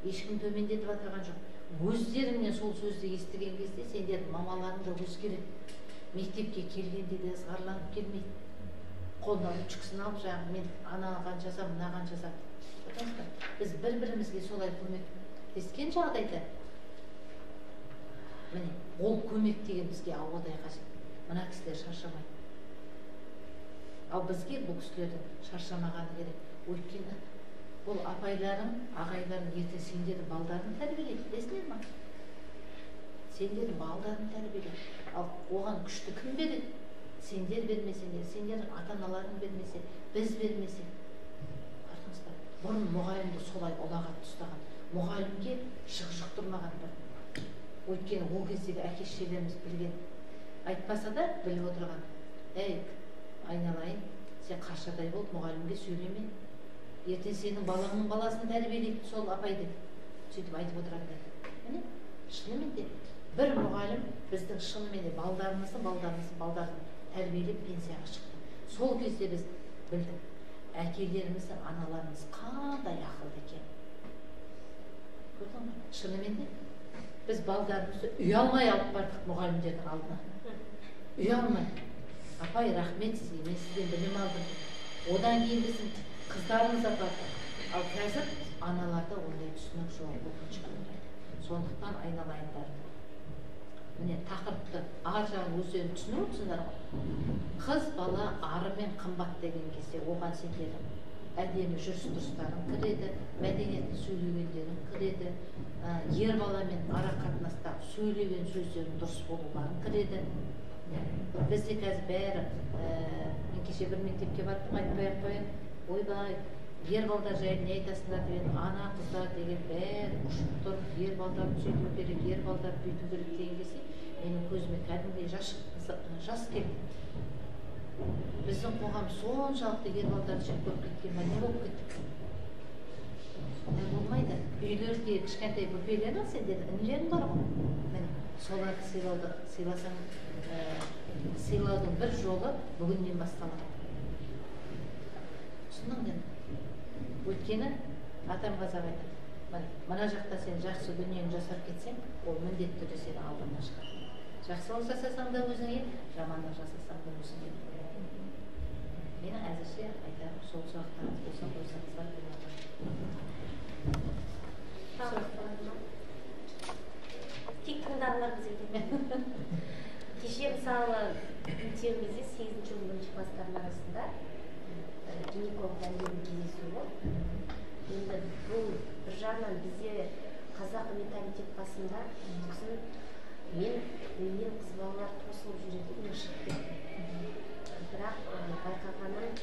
[SPEAKER 2] Ешкім төмендетіп отырған жоқ. Өздеріңнен сол сөзді естіген кезде сендердің мамаларың да өзгереді. Мектепке келгенде де ызғарланып келмейді. Қолынан үчкісін алып жаңағы мен анаған жазам, мынаған жазам. Біз бір-бірімізге солай көмектескен жағдайда, міне, ол көмек деген бізге ауадай қажет. Мына кісілер шаршамайды. Ал бізге бұл кісілердің шаршамағаны керек. Өйткені бұл апайларың, ағайларың ерте сендердің балдарын тәрбиелейді, білесіңдер ма? Сендердің балдарын тәрбиелейді. Ал оған күшті кім береді? Сендер бермесеңдер, сендердің ата-аналарың бермесе, біз бермесек. Бұрын мұғалімді солай ұлағатты ұстаған. Мұғалімге шық жұқтырмаған бір. Өйткені ол кездегі әке-шешелеріміз білген. Айтпаса да біліп отырған. Әй, айналайын, сен қаршадай болып мұғалімге сөйлеме. Ертең сенің балаңның баласын тәрбиелейді сол апай деп. Сөйтіп айтып отырады. Міне, шынымен де бір мұғалім біздің шынымен де балдарын тәрбиелеп пенсияға шықты. Сол кезде біз білдік. Әкелеріміздің, аналарымыз қандай ақылды екен. Көрдің бе? Шынымен де біз балдарымызды ұялмай алып бардық мұғалімдердің алдына. Ұялмай. Апай, рахмет сізге, мен сізден білім алдым. Одан кейін біздің қыздарымыз да барды. Ал қазір аналарда ондай түсінік жоқ. Сондықтан айналайындар. Міне тақырыпты ар жағын өздерін түсініп отырсыңдар ғой. Қыз бала ары мен қымбат деген кезде оған сендердің әдемі жүріс-тұрыстарың кіреді, мәдениетті сөйлегендерің кіреді, ер баламен ара қатынаста сөйлеген сөздерің дұрыс болуларың кіреді. Бізде қазір бәрі, мен кеше бір мектепке бардым, айтпай-ақ қояйын, ойбай, ер балдар жайлы не айтасыңдар деген, ана қыздар деген бәрі ұшып тұрып, ер балдарды сөйту керек, ер балдарды бүйту керек деген кезде, менің көзіме кәдімгідей жас келді. Біздің қоғам соншалықты ер балдарды жек көріп кеткен, не болып кетті? Сондай болмайды. Үйлерде кішкентай бөпелерің, сендердің інілерің бар ғой. Міне, соларды сыйласаң, сыйлаудың бір жолы бүгіннен басталады. Түсіндің? Өйткені атам қазақ айтады. Мына жақта сен жақсы дүниені жасап кетсең, ол міндетті түрде сені алдыңнан шығады. Жақсылық жасасаң да өзіңе, жамандық жасасаң да өзіңе. Менің әзірше айтарым сол сұрақтарыңыз болса қойсаңыздар
[SPEAKER 3] болады. Тек тыңдағылар бізге. Кеше мысалы мектебімізде 8-ші 11-ші класстардың арасында гинеколог дәрігердің кездесуі. Енді бұл бір жағынан бізде қазақ менталитет басында мен қыз балалар тосылып жүреді, мен шығып кетті. Бірақ байқағаным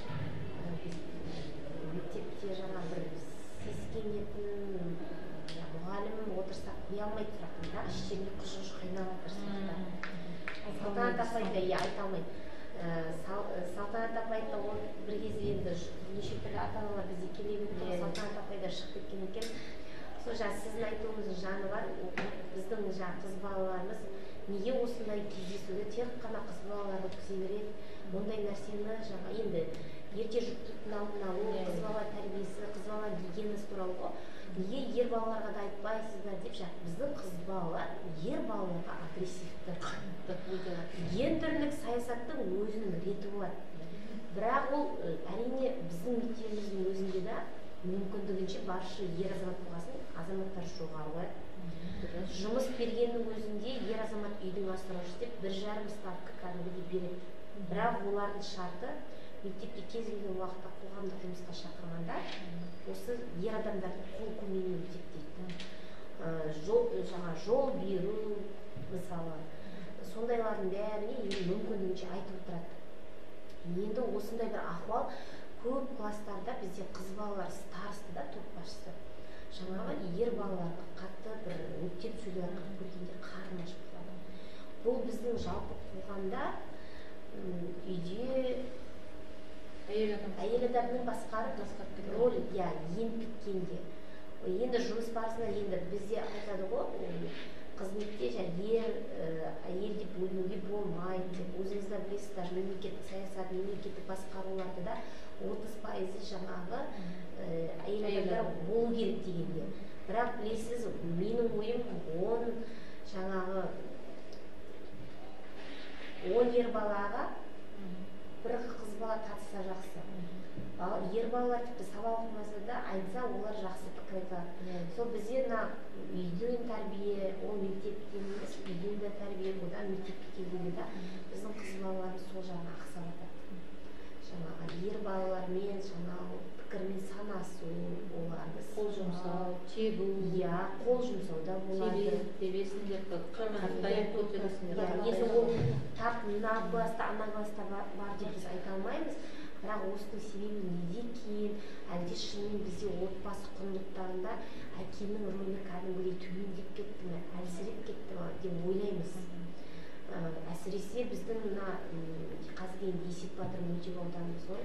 [SPEAKER 3] мектепте жаңа бір сескенетін мұғалім отырса қоя алмай тұратын, бірақ іштерінде құж-құж қайнап жатыр. Салтанат апай да айта алмайды. Салтанат апай да ол бір кезде енді неше түрлі ата-аналар бізде келе берді, Салтанат апай да шығып кеткен екен. Сол жаңа сіздің айтуыңыздың жаны бар. Біздің жаңа қыз балаларымыз неге осындай кездесуді тек қана қыз балалар өткізе береді? Ондай нәрсені жаңа енді ерте жүктіліктің алдын алу, қыз бала тәрбиесі, қыз бала гигиенасы туралы неге ер балаларға да айтпайсыздар деп жатыр. Біздің қыз балалар ер балаларға агрессивті. Гендерлік саясаттың өзінің реті болады. Бірақ ол әрине біздің мектебіміздің өзінде де мүмкіндігінше баршы ер азамат болғасын, азаматтар жоғары қояды. Жұмыс бергеннің өзінде ер азамат үйдің асыраушысы деп 1,5 ставка кәдімгідей береді. Бірақ олардың шарты мектепке кез келген уақытта қоғамдық жұмысқа шақырғанда осы ер адамдардың қол көмегімен өтеді дейді. Жол беру мысалы сондайлардың бәріне енді мүмкіндігінше айтып отырады. Енді осындай бір ахуал көп класстарда бізде қыз балалар старосты да топ басшысы. Жаңағы ер балаларға қатты бір өктем сөйлер көргенде қарны ашып қалады. Бұл біздің жалпы қоғамда үйде әйел адамның басқарып рөл еніп біткенде. Енді жұмыс барысында енді бізде айтады ғой, қызметте әйел деп бөлінуге болмайды деп. Өзіңіздер білесіздер, мемлекеттік саясат, мемлекеттік басқаруларды да 30% жаңағы әйел адамдар болу керек дегенде. Бірақ білесіз, менің ойым 10 ер балаға бір қыз бала татыса жақсы. Ер балалар тіпті сабақ оқымаса да айтса, олар жақсы пікір айтады. Сол бізде үйден тәрбие, ол мектептен емес, үйден де тәрбие, одан мектепке келгенде біздің қыз балаларымыз сол жағына ақсап жатады. Жаңағы ер балалармен пікірмен санасу оларды,
[SPEAKER 2] қол жұмсау, тебу,
[SPEAKER 3] қол жұмсау да болады.
[SPEAKER 2] Тебесіңдер, қартайып көтересіңдер.
[SPEAKER 3] Енді ол тап мына класста, ана класста бар деп біз айта алмаймыз. Бірақ осының себебі неде кейін, әлде шынымен бізде отбасы құндылықтарында әкенің рөлі кәдімгідей төмендеп кетті ме, әлсіреп кетті ме деп ойлаймыз. Әсіресе біздің мына қазір енді Есет Батыр мөлтек ауданымыз ғой.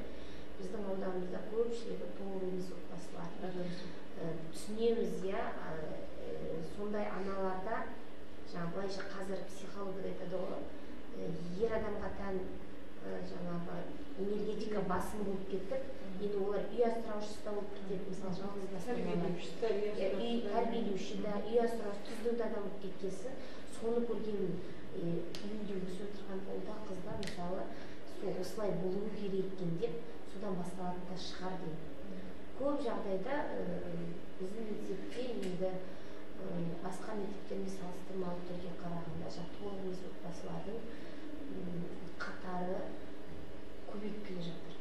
[SPEAKER 3] Біздің ауданымызда көпшілігі толық емес отбасылар. Түсінеміз, сондай аналарда, былайша қазір психология айтады ғой, ер адамға тән жаңағы энергетика басым болып кетіп, енді олар үй асыраушысы да болып кетеді, мысалы жалғыз басты тәрбиелеуші да, үй асыраушы, түздің да болып кеткесі, соны көргенмін. Үйінде өсіп отырған ұлда қызда мысалы осылай болу керек екен деп содан басталатын да шығар деймін. Көп жағдайда біздің мектепте енді басқа мектептермен салыстырмалы түрде қарағанда толық емес отбасылардың қатары көбейіп келе жатыр.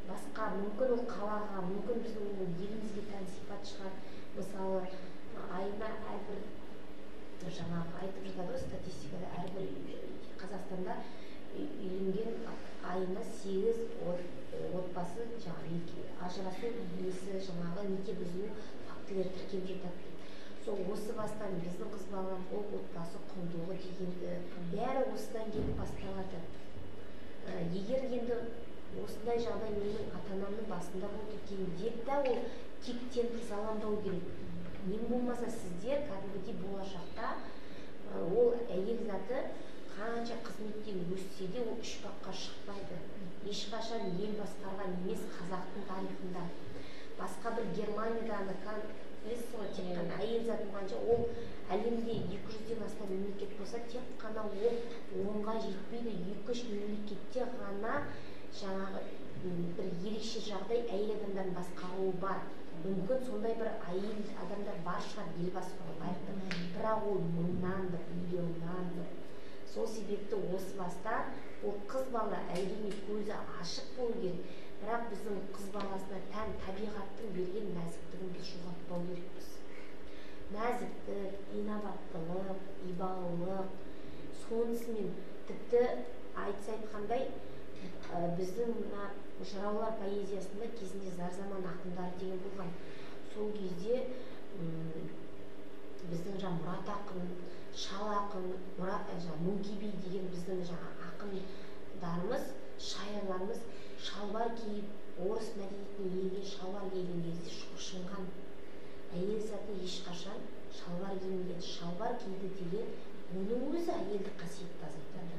[SPEAKER 3] Басқа мүмкін ол қалаға, мүмкін біздің елімізге тән сипат шығар. Мысалы айына әрбір жаңағы айтып жатады ғой, статистикада әрбір Қазақстанда үйленген айына 8 отбасы ажырасу несі жаңағы неке бұзу фактілері тіркеліп жатады. Сол осы бастан біздің қыз балаларымыз ол отбасы құндылығы дегенді бәрі осыдан келіп басталады. Егер енді осындай жағдай менің ата-анамның басында болды екен деп та ол тектен ызаланбау керек. Ең болмаса сіздер кәдімгідей болашақта ол әйел заты қанша қызметтен өссе де ол 3 баққа шықпайды. Ешқашан ел басқарған емес қазақтың тарихында. Басқа бір Германияда білесіз ғой, тек қана әйел заты болғанша ол әлемде 200-ден астам мемлекет болса, тек қана ол 10-ға жетпейді. 2-3 мемлекетте ғана жаңағы бір ерекше жағдай әйел адамдардың басқаруы бар. Мүмкін сондай бір әйел адамдар бар шығар ел басқаруға лайықты, бірақ ол мыңнан-бір, миллионнан-бір. Сол себепті осы баста ол қыз бала әрине көзі ашық болу керек, бірақ біздің қыз баласына тән табиғаттың берген нәзіктігін біз жоғалтпау керекпіз. Нәзіктік, инабаттылық, ибалылық, сонысымен тіпті айтқандай біздің жыраулар поэзиясында кезінде Зарзаман ақындары деген болған. Сол кезде біздің Мұрат ақын, Шал ақын, Мөңке би деген біздің ақындарымыз, шайырларымыз шалбар киіп, орыс мәдениетіне енген шалбар киген кезде шошынған. Әйел заты ешқашан шалбар кимеген, шалбар киді деген оның өзі әйелдік қасиетті азайтады.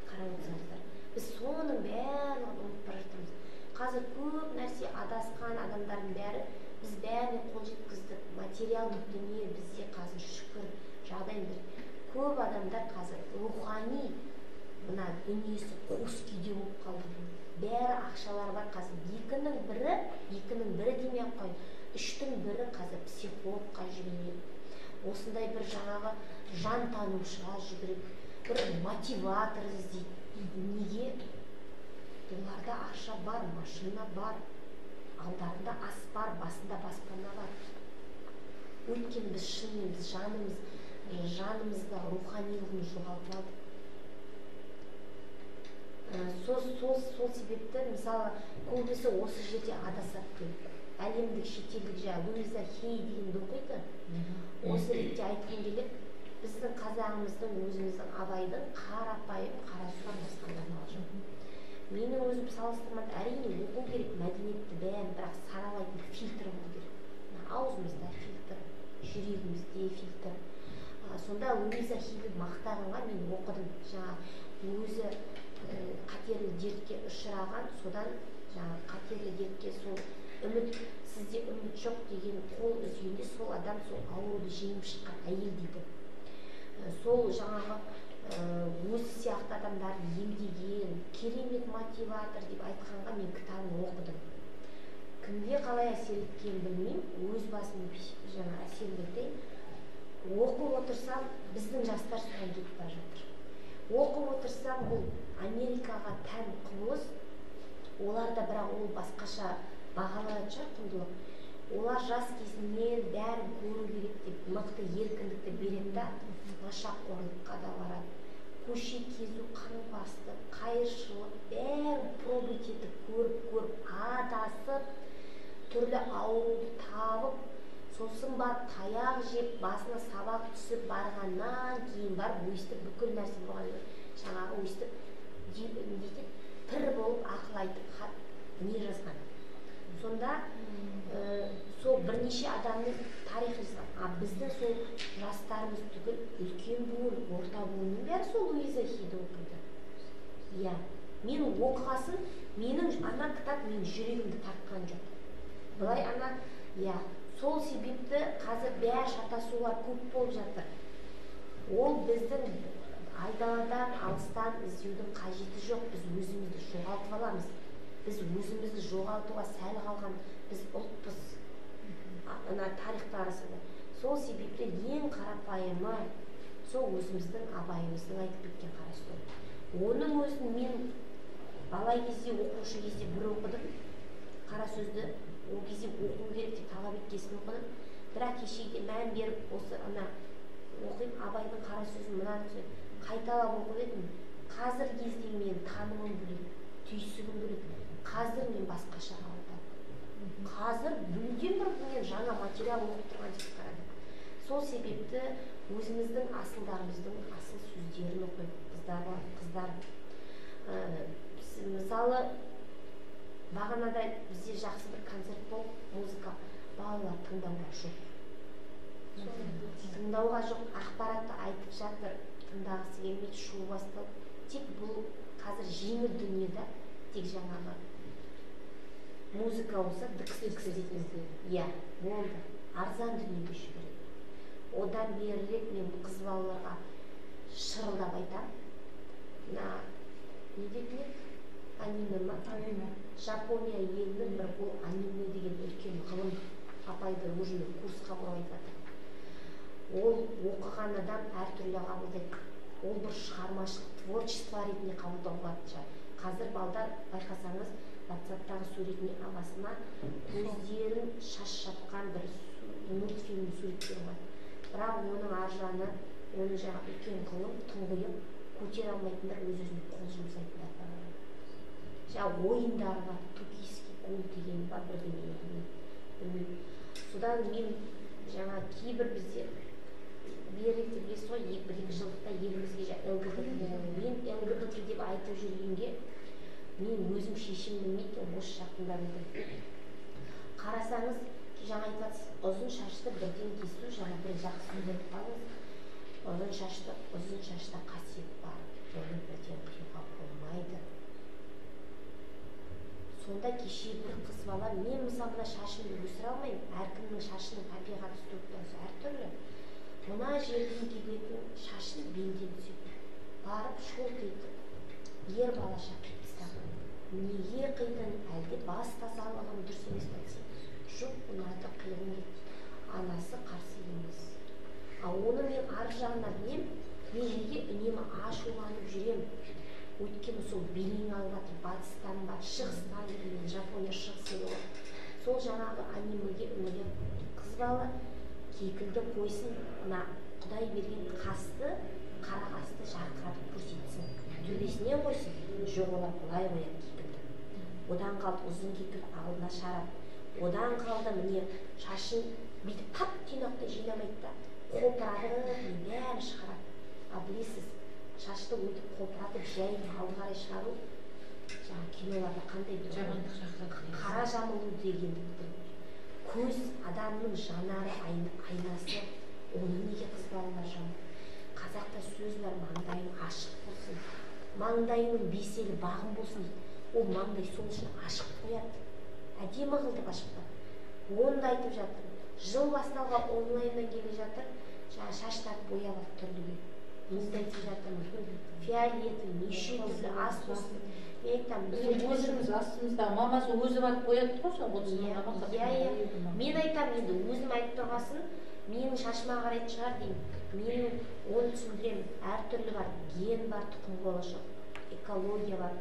[SPEAKER 3] Қарап отырсаңыздар, біз соның бәрін ұмытып бара жатырмыз. Қазір көп нәрсе адасқан адамдардың бәрі біз бәріне қол жеткіздік, материалдық дүние бізде қазір шүкір жағдайымыз. Көп адамдар қазір рухани мына дүниесі қос күйде болып қалды. Бәрі ақшалар бар қазір. Екінің бірі демей-ақ қойын, үштің бірі қазір психологқа жүгінеді. Осындай бір жаңағы жан танушыға жүгіріп, бір мотиватор іздейді. Неге? Оларда ақша бар, машина бар, алдарында ас бар, басында баспана бар. Өйткені біз шынымен біз жанымызда руханилығымыз жоғалтып алдық. Сол себепті мысалы көбісі осы жерде адасады. Әлемдік шетелдік Луиза Хей дегенді оқиды. Осы ретте айтқым келіп, біздің қазағымыздың, өзіміздің Абайдың қарапайым қарасуға басқандарына алжым. Менің өзім салыстырмады, әрине оқу керек, мәдениетті бәрін, бірақ саралайтын фильтр болу керек. Аузымызда фильтр, жүрегімізде фильтр. Сонда Луиза Хейді мақтағанға мен оқыдым. Өзі қатерлі дертке ұшыраған, содан қатерлі дертке сол үміт, сізде үміт жоқ деген қол үзгенде сол адам сол ауруды жеңіп шыққан әйел дейді. Сол жаңағы өзі сияқты адамдарды емдеген, керемет мотиватор деп айтқанға мен кітабын оқыдым. Кімге қалай әсер еткенін білмеймін, өз басым әсер етейін. Оқып отырсам, біздің жастар соған кетіп бара жатыр. Оқып отырсам, бұл Америкаға тән құбылыс, оларда бірақ ол басқаша бағаланатын шығар құндылық. Олар жас кезінен бәрін көру керек деп мықты еркіндікті береді да, нашақорлыққа да барады. Көше кезу, қаңбасты, қайыршылық, бәрін пробовать етіп, көріп, адасып, түрлі ауруды табып, сосын барып таяқ жеп, басына сабақ түсіп барғаннан кейін барып өйстіп бүкіл нәрсе болған, жаңағы өйстіп пір болып ақыл айтып не жазған. Сонда сол бірнеше адамның тарихы жазған. Біздің сол жастарымыз түгіл үлкен буын, орта буынның бәрі сол Луиза Хейді оқиды. Иә, мен оқығасын, менің ана кітап менің жүрегімді тартқан жоқ. Былай иә, сол себепті қазір бәрі шатасулар көп болып жатыр. Ол біздің айдаладан, алыстан іздеудің қажеті жоқ. Біз өзімізді жоғалтып аламыз. Біз өзімізді жоғалтуға сәл қалған, біз ұлтпыз. Тарихта арасында. Сол себепті ең қарапайымы сол өзіміздің Абайымыздың айтып кеткен қара сөз. Оның өзін мен бала кезде, оқушы кезде бір оқыдым. Қара сөзді ол кезде оқу керек деп талап еткесін оқыдым. Бірақ кешеге мән беріп осы оқимын, Абайдың қара сөзін мынаны қайталап оқып едім. Қазір кезде мен танымым бөлек, түйсігім бөлек. Қазір мен басқаша қабылдадым. Қазір мүлдем бір жаңа материал оқып тұрған деп қарадым. Сол себепті өзіміздің асылдарымыздың асыл сөздерін оқиды қыздар. Мысалы, бағанада бізде жақсы бір концерт болып, музыка, балалар тыңдауға жоқ. Тыңдауға жоқ, ақпаратты айтып жатыр, тыңдағысы келмейді, шу басталып. Тек бұл қазір жеңіл дүниеде, тек жаңағы музыка болса, дікс-дікс дейтін. Иә, болды. Арзан дүниеге жүгіреді. Одан берірек мен қыз балаларға шырылдап айтам. Не дейтін? Аниме ма? Жапония елінің бір бұл аниме деген үлкен ғылым апайды өзіме курсқа барып айтады. Ол оқыған адам әртүрлі қабылдайды. Ол бір шығармашылық творчество ретінде қабылдауға болады. Қазір балдар байқасаңыз, WhatsApp-тағы суретіне ағасына көздерін шашатқан бір мультфильм суреттері бар. Бірақ оның аржаны, оның жаңа үлкен ғылым, тұңғиық, көтер алмайтындар өз-өзіне қол жұмсайтындар бар. Жаңа ойындары бар, токийский гол деген бар, бірдеңе. Содан мен жаңа кейбір бізде берілетірге сол бір-екі жылдықта елімізге ЛГБТ, мен ЛГБТ деп айтып жүргенге мен өзім шешім білмейді, осы жақындарымды. Қарасаңыз, жаңа айтасыз, ұзын шашты бірден кесу, жаңа бір жақсы сөйлеп қалыңыз. Ұзын шашта қасиет бар, оны бірден қиюға болмайды. сонда кеше бір қыз бала, мен мысалы мына шашымды өсіре алмаймын, әркімнің шашының табиғаты структурасы әртүрлі. Мына жерден келетін шашын белден түседі, барып шолқ етіп ер балаша қиып тастаған. Неге қидың? Әлде бас тазалығым дұрыс емес пе десе, жоқ, ұнады, қиғым кетті. Анасы қарсы емес. Оны мен ар жағына білем, мен неге үнемі ашуланып жүрем. Өйткені сол белең алып жатыр, батыстан бар, шығыстан келген, Жапония шығыс еді ғой. Сол жаңағы анимеге үңіліп, қыз бала кекілді қойсын, мына Құдай берген қасты, қара қасты жарқыратып көрсетсін. Төбесінен қойсын, жоқ, олар былай қояды кекілді. Одан қалды ұзын кекіл алдына шарап. Одан қалды міне шашын бүйтіп тап-тұйнақтай жинамайды да, қопыратып, бәрін шығарады. Білесіз, шашты өйтіп қопыратып жай алды қарай шығару, жаңа киноларда қандай
[SPEAKER 2] жамандық шақырады.
[SPEAKER 3] Қара жамылу дегендіктің. Көз адамның жанары айнасы, оны неге қыз балалар жамылу? Қазақта сөз бар, маңдайың ашық болсын, маңдайының беселі бағым болсын дейді. Ол маңдай сол үшін ашық қояды. Әдемі қылдып ашықтап. Оны да айтып жатыр. Жыл басталға онлайннан келе жатыр, жаңа шаштарды боялап түрліге. Мен де айтып жатырмын. Фиолеті, неше түрлі ас болсын. Мен айтамын,
[SPEAKER 2] өзіміз астымызда мамасы өзі барып қояды ғой,
[SPEAKER 3] мен айтамын, енді өзім айтып тұрғасын, менің шашыма қарайтын шығар деймін. Менің оны түсіндіремін, әртүрлі бар, ген бар, тұқым болашақ, экология бар.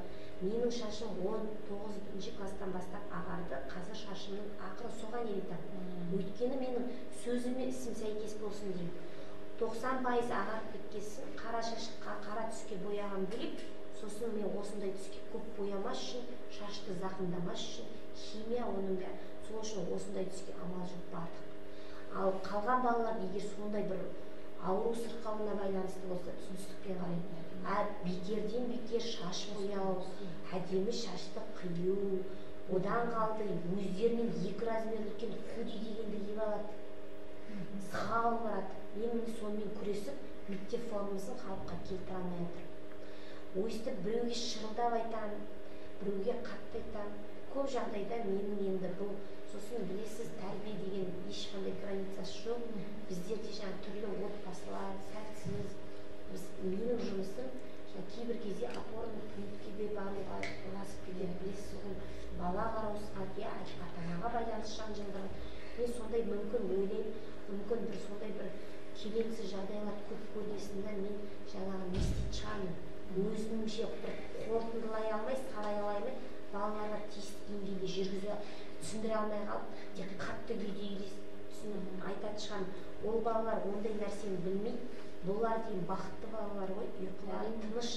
[SPEAKER 3] Менің шашым 19-ші класстан бастап ағарды, қазір шашымның ақыры соған елетам. Өйткені менің сөзіме ісім сәйкес болсын деймін. 90% ағарып кеткесін, қара шашқа, қара түске бояған бөлек, сосын мен осындай түске көп боямас үшін, шашты зақымдамас үшін, химия оның бәрі, сол үшін осындай түске амал жоқ бардық. Ал қалған балалар егер сондай бір ауру сырқауына байланысты болса, түсіністікпен қарайды. Бекерден бекер шаш бояу, әдемі шашты қию, одан қалды өздерінен 2 размер үлкен худи дегенді киіп алады. Сағал барады. Мен сонымен күресіп, мектеп формасын халыққа келтіре алмай жатыр. Өйстіп біреуге шырылдап айтам, біреуге қатты айтам. Көп жағдайда менің енді бұл, сосын білесіз, тәрбие деген ешқандай границасы жоқ. Біздерде жаңа түрлі отбасылар, сәтсіз. Менің жұмысым кейбір кезде опорный пунктке де баруға ұласып кетеді, білесіз ғой, бала қараусызға, ата-анаға байланысты жанжалдар. Мен сондай мүмкін ойлаймын, мүмкін бір сондай бір келеңсіз жағдайлар көп көргесінде мен жаңағы не істейтін шығармын. Өзімше бір қорытындылай алмай, сарай алмай, балаларға тиісті деңгейде жүргізе түсіндіре алмай қалып, тек қатты күйде түсініп айтатын шығармын. Ол балалар ондай нәрсені білмейді. Бұлар дейін бақытты балалар ғой, ұйқылары тыныш,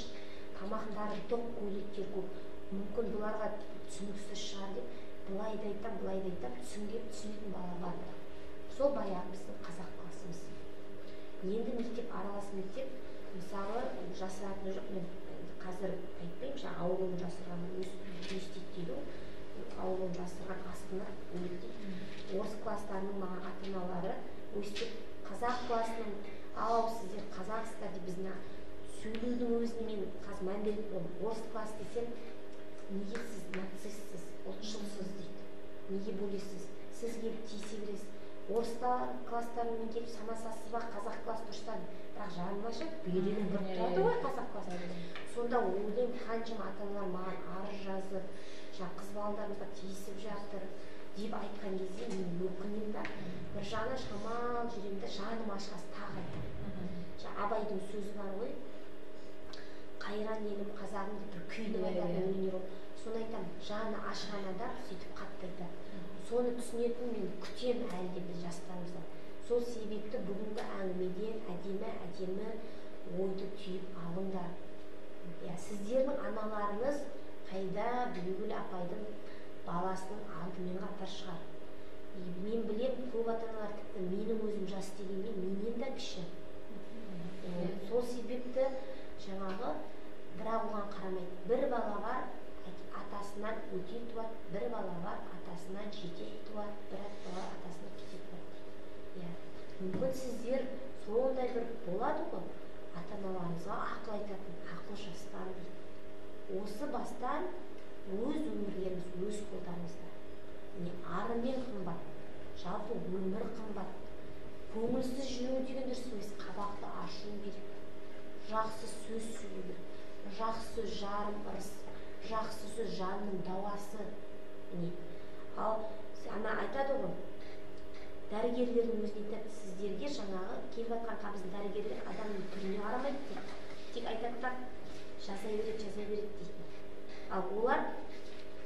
[SPEAKER 3] тамақтары тоқ, көйлектер көп. Мүмкін бұларға түсініксіз шығар деп, былай да айтам, түсінетін бала бар. Сол баяғы біздің қазақ классымыз. Енді мектеп, аралас мектеп, мысалы жасыратыны жоқ, мен қазір айтпаймын, жаңа ауылын жасырған университет дейді, ауылын жасырған астына өйтті. Орыс класстарының маған ата-аналары өстіп қазақ классының ау, сіздер қазақсыздар деп біздің сөйлеудің өзіне мен қазір мән беріп болдым. Орыс класс десем, неге сіз нацистсіз, ұлтшылсыз дейді. Неге бөлесіз? Сіз келіп тиісе бересіз. Орыстар класстарымен келіп санасасыз ба, қазақ класс дұрыстан. Бірақ жаным ашып, бүйрегім бір тұрады ғой қазақ класс. Сонда ойлаймын, қаншама ата-аналар маған арыз жазып, қыз балаларымызға тиісіп жатыр деп айтқан кезде мен өкінемін да, бір жағынан шамал жүремді, жаным ашқасы тағы айтамын. Абайдың сөзі бар ғой, қайран елім қазағым деп бір күйліп айтады өнер ол. Соны айтамын, жаны ашқан адам сөйтіп қатты айтады. Соны түсінетін мен күтем әлде біз жастарымыздан. Сол себепті бүгінгі әңгімеден әдемі ойды түйіп алыңдар. Сіздердің аналарыңыз қайда Бүлгүл апайдың баласының алдымен қатар шығар. Мен білем, көп ата-аналар тіпті менің өзім жас дегенмен менен де кіші. Сол себепті жаңағы бірақ оған қарамайды. Бір бала бар, атасынан өте туады, бір бала бар, атасынан жете туады, бір бала атасынан кете туады. Мүмкін сіздер сондай бір болады ғой, ата-аналарыңызға ақыл айтатын, ақыл жастар дейді. Осы бастан өз өмірлеріміз өз қолдарымызда. Ары мен қымбат, жалпы өмір қымбат. Көңілсіз жүру деген дұрыс емес, қабақты ашу керек, жақсы сөз сөйлеу керек, жақсы сөз жарым ырыс, жақсы сөз жанның дауасы. Ал ана айтады ғой, дәрігерлердің өзіне айтады, сіздерге жаңағы келіп жатқан қабіздің дәрігерлер адамның түріне қарамайды дейді, тек айтады да жаза береді дейді. Ал олар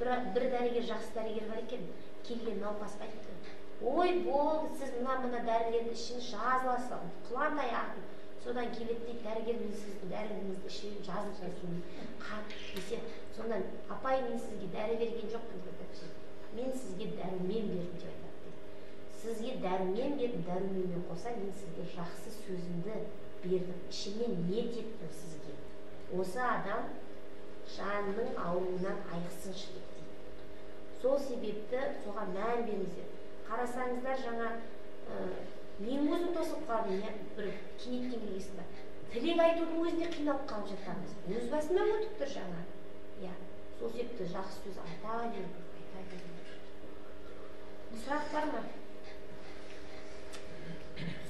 [SPEAKER 3] бір дәрігер, жақсы дәрігер бар екен, келген науқасқа айтты, ой болды, сіз мына дәрілерді ішіңіз, жазыласыз, құландай ағын. Содан келеді дейді, дәрігер, мен сіздің дәріңізді ішіп жазып берсін десе, сондан апай, мен сізге дәрі берген жоқпын деп, мен сізге дәрумен бердім деп айтады. Сізге дәрумен бердім, дәруменмен қоса мен сізге жақсы сөзімді бердім, ішімнен ниет еттім сізге. Осы адам жанның ауруынан айықсыншы деп дейді. Сол себепті соған мән беріңіздер. Қарасаңыздар, жаңа мен өзім тосып қалдым, бір кенеттен келгесін бар. Тілек айтудың өзіне қиналып қалып жатамыз. Өз басымнан өтіп тұр жаңа. Сол себепті жақсы сөз айта беру. Сұрақ бар ма?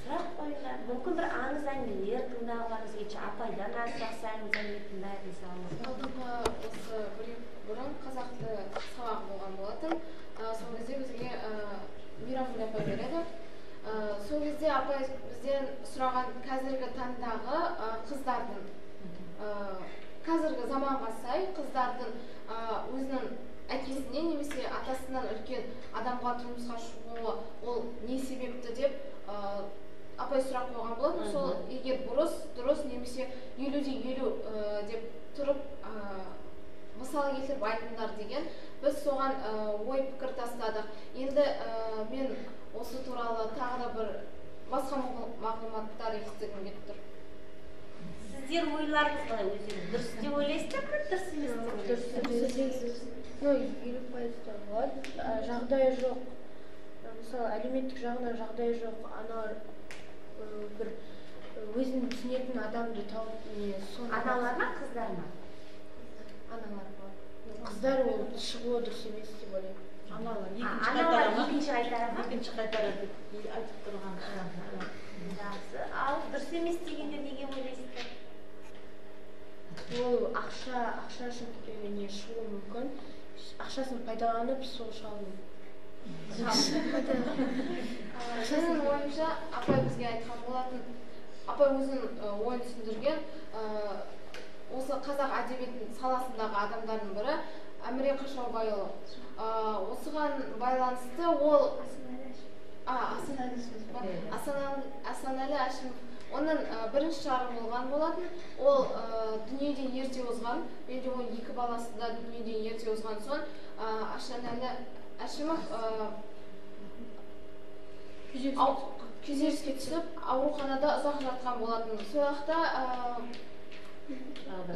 [SPEAKER 3] Сұрақ қойыңдар. Мүмкін бір аңыз әңгімелер тыңдағыларыңыз келсе, апайдан жақсы аңыз әңгіме тыңдайық мысалы.
[SPEAKER 5] Алдыңғы осы бұрын қазақты сабағы болған болатын. Сол кезде бізге Мейрамгүл апай береді. Сол кезде апай бізден сұраған қазіргі таңдағы қыздардың, қазіргі заманға сай қыздардың өзінің әкесінен немесе атасынан үлкен адамға тұрмысқа шығуы ол не себепті деп апай сұрақ қойған болатын. Сол егер дұрыс немесе 50-50 деп тұрып мысал келтіріп айтыңдар деген, біз соған ой пікір тастадық. Енді мен осы туралы тағы да бір басқа мағлұматтар естігім келіп тұр.
[SPEAKER 3] Сіздер ойларыңыз қалай өздеріңіз? Дұрыс деп ойлайсыздар ма, дұрыс емес?
[SPEAKER 6] Дұрыс. 50% болады. Жағдайы жоқ. Мысалы, әлеуметтік жағынан жағдайы жоқ. Аналар бір өзін түсінетін адамды тауып,
[SPEAKER 3] аналар ма, қыздар ма?
[SPEAKER 6] Аналар бар. Қыздар ол шығуы дұрыс емес деп ойлаймын.
[SPEAKER 3] Аналар екінші қайтарады.
[SPEAKER 1] Екінші қайтарады айтып тұрған.
[SPEAKER 3] Жақсы. Ал дұрыс емес дегенде неге ойлайсыздар?
[SPEAKER 6] Ол ақша үшін шығуы мүмкін. Ақшасын пайдаланып сол шалу.
[SPEAKER 5] Менің ойымша апай бізге айтқан болатын, апай өзінің ойын түсіндірген, осы қазақ әдебиетінің саласындағы адамдардың бірі Әміре Қашаубайұлы. Осыған байланысты ол Асанәлі Әшімов, оның бірінші жары болған болатын. Ол дүниеден ерте озған, менде оның 2 баласы да дүниеден ерте озған соң Асанәлі Әшімов күйзеліске түсіп, ауруханада ұзақ жатқан болатын. Сол уақытта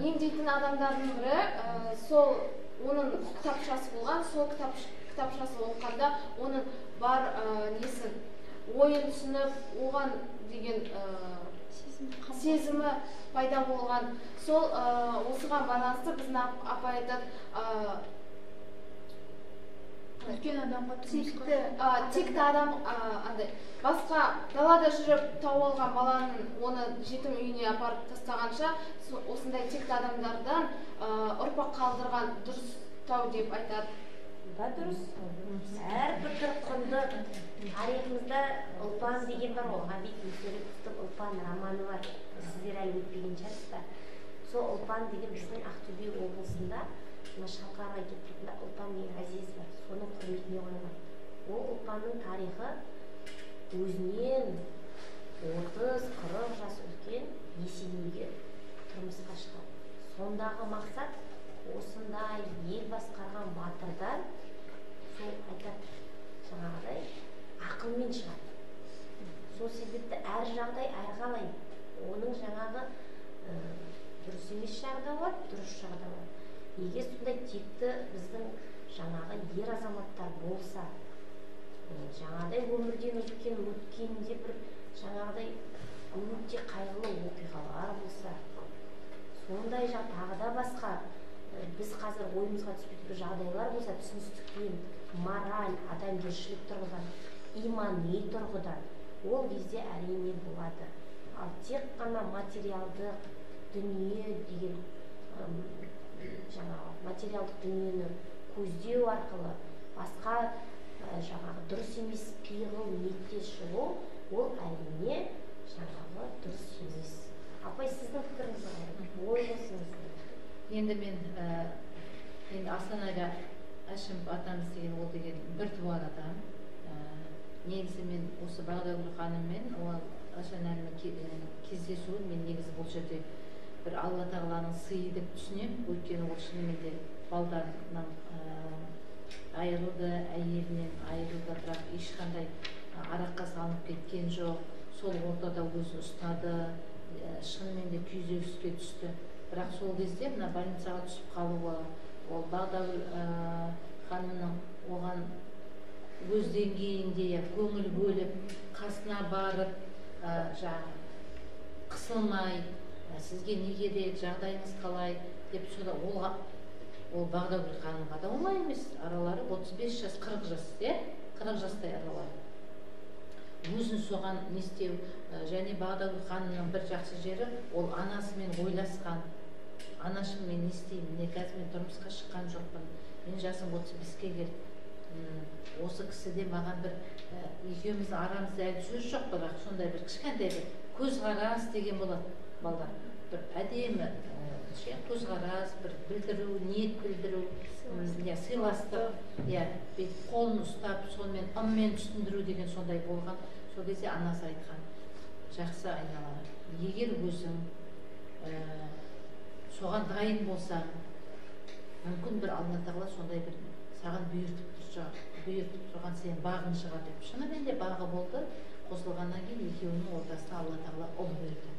[SPEAKER 5] емдейтін адамдардың бірі сол оның кітапшасы болған, сол кітапшасы оқығанда оның бар несін, ойын түсініп, оған деген сезімі пайда болған. Сол осыған байланысты біздің апай айтады,
[SPEAKER 6] үлкен адамға
[SPEAKER 5] текті адам басқа далада жүріп тауып алған баланың оны жетім үйіне апарып тастағанша осындай текті адамдардан ұрпақ қалдырған дұрыс тау деп айтады.
[SPEAKER 3] Да, дұрыс. Әрбір бір құнды тарихымызда ұлпан деген бар, ол Ғабит Мүсіреповтің ұлпан романы бар. Сіздер әлі өтпеген шығарсыздар. Сол ұлпан деген біздің Ақтөбе облысында Шалқарға кеткенде ұлпан деген әзиз бар, соның құрметіне қойған. Ол ұлпанның тарихы өзінен 30-40 жас үлкен Есенейге тұрмысқа шығады. Сондағы мақсат осындай ел басқарған батырдан сол айтады, жаңағыдай ақылмен шығады. Сол себепті әр жағдай әрқалай. Оның жаңағы дұрыс емес жағы да бар, дұрыс жағы да бар. Егер сондай текті біздің жаңағы ер азаматтар болса, жаңағыдай өмірден өткенде бір жаңағыдай өте қайғылы оқиғалар болса, сондай тағы да басқа біз қазір ойымызға түспейтін бір жағдайлар болса, түсіністікпен, мораль, адамгершілік тұрғыдан, имани тұрғыдан ол кезде әрине болады. Ал тек қана материалдық дүние деген жаңағы материалдық дүниені көздеу арқылы басқа жаңағы дұрыс емес пиғыл ниетте шығу, ол әрине жаңағы дұрыс емес. Апай, сіздің пікіріңіз қалай? Ой қосыңыз.
[SPEAKER 2] Енді мен Астанаға Әшімов атамыз деген ол деген бір туар адам. Негізі мен осы Бағдагүл ханыммен Ашанәлінің кездесуін мен негізі бұл жерде бір Алла Тағаланың сыйы деп түсінемін. Өйткені ол шынымен де балдарынан айырылды, әйелінен айырылды, бірақ ешқандай араққа салынып кеткен жоқ. Сол ортада өзін ұстады, шынымен де күйзеліске түсті. Бірақ сол кезде мына больницаға түсіп қалуы, ол Бағдагүл ханымның оған өз деңгейінде көңіл бөліп, қасына барып, қысылмай, сізге не керек, жағдайыңыз қалай деп сода ол Бағдагүл ханымға да оңай емес. Аралары 35 жас, 40 жас, 40 жастай аралары. Өзін соған не істеу, және Бағдагүл ханымның бір жақсы жері, ол анасымен ойласқан. Анашым, мен не істеймін, не қазір мен тұрмысқа шыққан жоқпын, мен жасым 35-ке келіп, осы кісіде маған бір екеуміздің арамызда әлі сөз жоқ, бірақ сондай бір кішкентай бір көзқарас деген болады балдар. Бір әдемі көзқарас, бір білдіру, ниет білдіру, сыйластық, қолын ұстап, сонымен ыммен түсіндіру деген сондай болған. Сол кезде анасы айтқан, жақсы айнала, егер өзің соған дайын болсаң, мүмкін бір Алла Тағала сондай бір саған бұйыртып тұрған сенің бағың шығар деп. Шынымен де бағы болды. Қосылғаннан кейін екеуінің ортасына Алла Тағала ұл берді.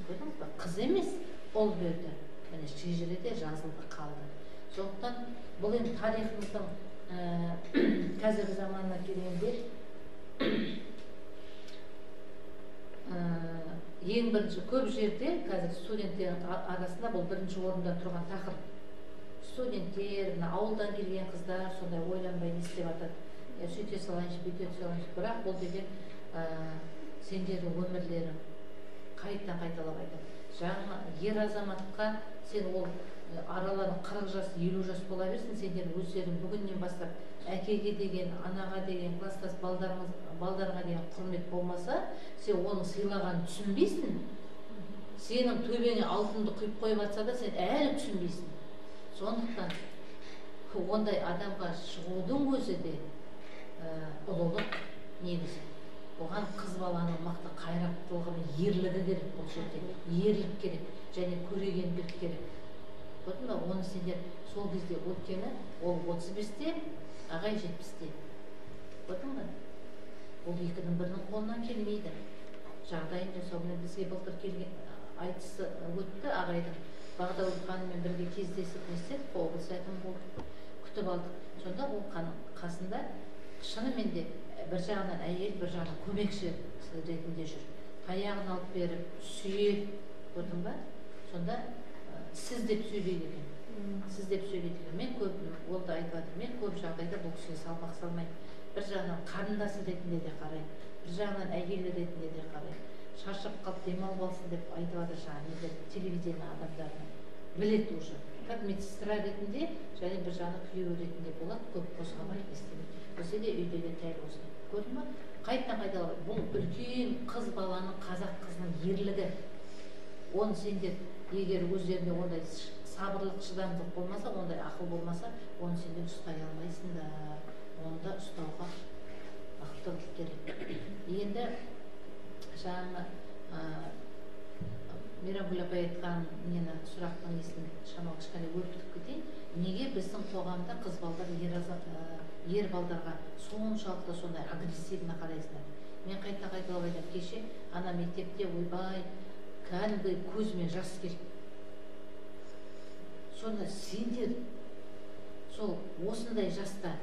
[SPEAKER 2] Көрдіңіз бе? Қыз емес, ұл берді. Міне шежіреде жазылды қалды. Сондықтан бұл енді тарихымыздың қазіргі заманына келгенде ең бірінші көп жерде қазір студенттердің арасында бұл бірінші орында тұрған тақырып. Студенттер, ауылдан келген қыздар сондай ойланбай не істеп жатады. Сөйте салайыншы, бүйте салайыншы. Бірақ бұл деген сендердің өмірлерің қайтадан қайталап айтады. Жаңа ер азаматқа сен ол араларың 40 жас, 50 жас бола берсін, сендер өздерің бүгіннен бастап әкеге деген, анаға деген, класстас балдарға деген құрмет болмаса, сен оны сыйлағанын түсінбейсің. Сенің төбеңе алтынды құйып қойып жатса да сен әлі түсінбейсің. Сондықтан ондай адамға шығудың өзі де ұлылық негізі. Оған қыз баланың мықты қайраттылығы мен ерлігі керек, бұл жерде ерлік керек және көрегендік керек. Көрдің бе, оны сендер сол кезде өткені ол 35-те, ағай 70-те. Көрдің бе? Ол екінің бірінің қолынан келмейді. Жағдайын жасаумен бізге былтыр келген айтысы өтті ағайдың. Бағдагүл ханыммен бірге кездесіп нестедік, облыс әкімі болдық, күтіп алдық. Сонда ол қасында шынымен де бір жағынан әйел, бір жағынан көмекші ретінде жүр. Аяғын алып беріп, сүйеп, көрдің ба? Сонда сіз деп сөйлейді екен. Сіз деп сөйлейді екен. Мен көп, ол да айтып жатыр, мен көп жағдайда бұл кісіге салмақ салмаймын. Бір жағынан қарындасы ретінде де қараймын, бір жағынан әйелі ретінде де қараймын. Шаршап қалып демалып алсын деп айтып жатыр жаңағы телевизия адамдарына. Біледі уже. Как медсестра ретінде және бір жағынан күйеуі ретінде болады, көп қозғамай естемейді. Бізде де үйде де тәл осы. Көрдің ба? Қайтадан қайталап, бұл үлкен қыз баланың, қазақ қызының ерлігі. Оны сендер егер өздерінде ондай сабырлық, шыдамдылық болмаса, ондай ақыл болмаса, оны сендер ұстай алмайсыңдар. Оны да ұстауға ақтылық керек. Енді жаңа Мейрамгүл апай айтқан нені сұрақтың несін шамалы кішкене өрбітіп кетейін. Неге біздің қоғамда қыз балдар ер балдарға соншалықты сондай агрессивно қарайсыңдар? Мен қайталап айтамын, кеше ана мектепте ойбай кәдімгі көзіме жас келіп. Сонда сендер сол осындай жаста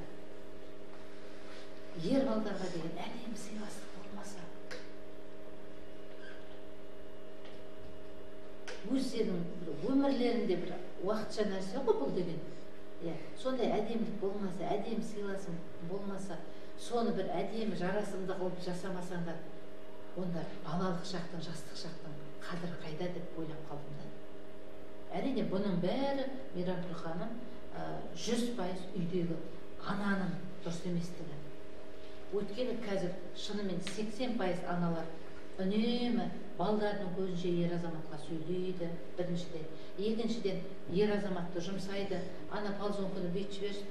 [SPEAKER 2] ер балдарға деген әдемі сыйластық болмаса, өздерінің өмірлерінде бір уақытша нәрсе ғой бұл деген. Сондай әдемілік болмаса, әдемі сыйласым болмаса, соны бір әдемі жарасымды қылып жасамасаңдар, онда балалық шақтың, жастық шақтың қадірі қайда деп ойлап қалдым да. Әрине бұның бәрі Мейрамгүл ханым 100% үйдегі ананың дұрыс еместігі. Өйткені қазір шынымен 80% аналар үнемі балдардың көзінше ер азаматқа сөйлейді, біріншіден. Екіншіден, ер азаматты жұмсайды, ана ползонканы бүйтіп жіберші,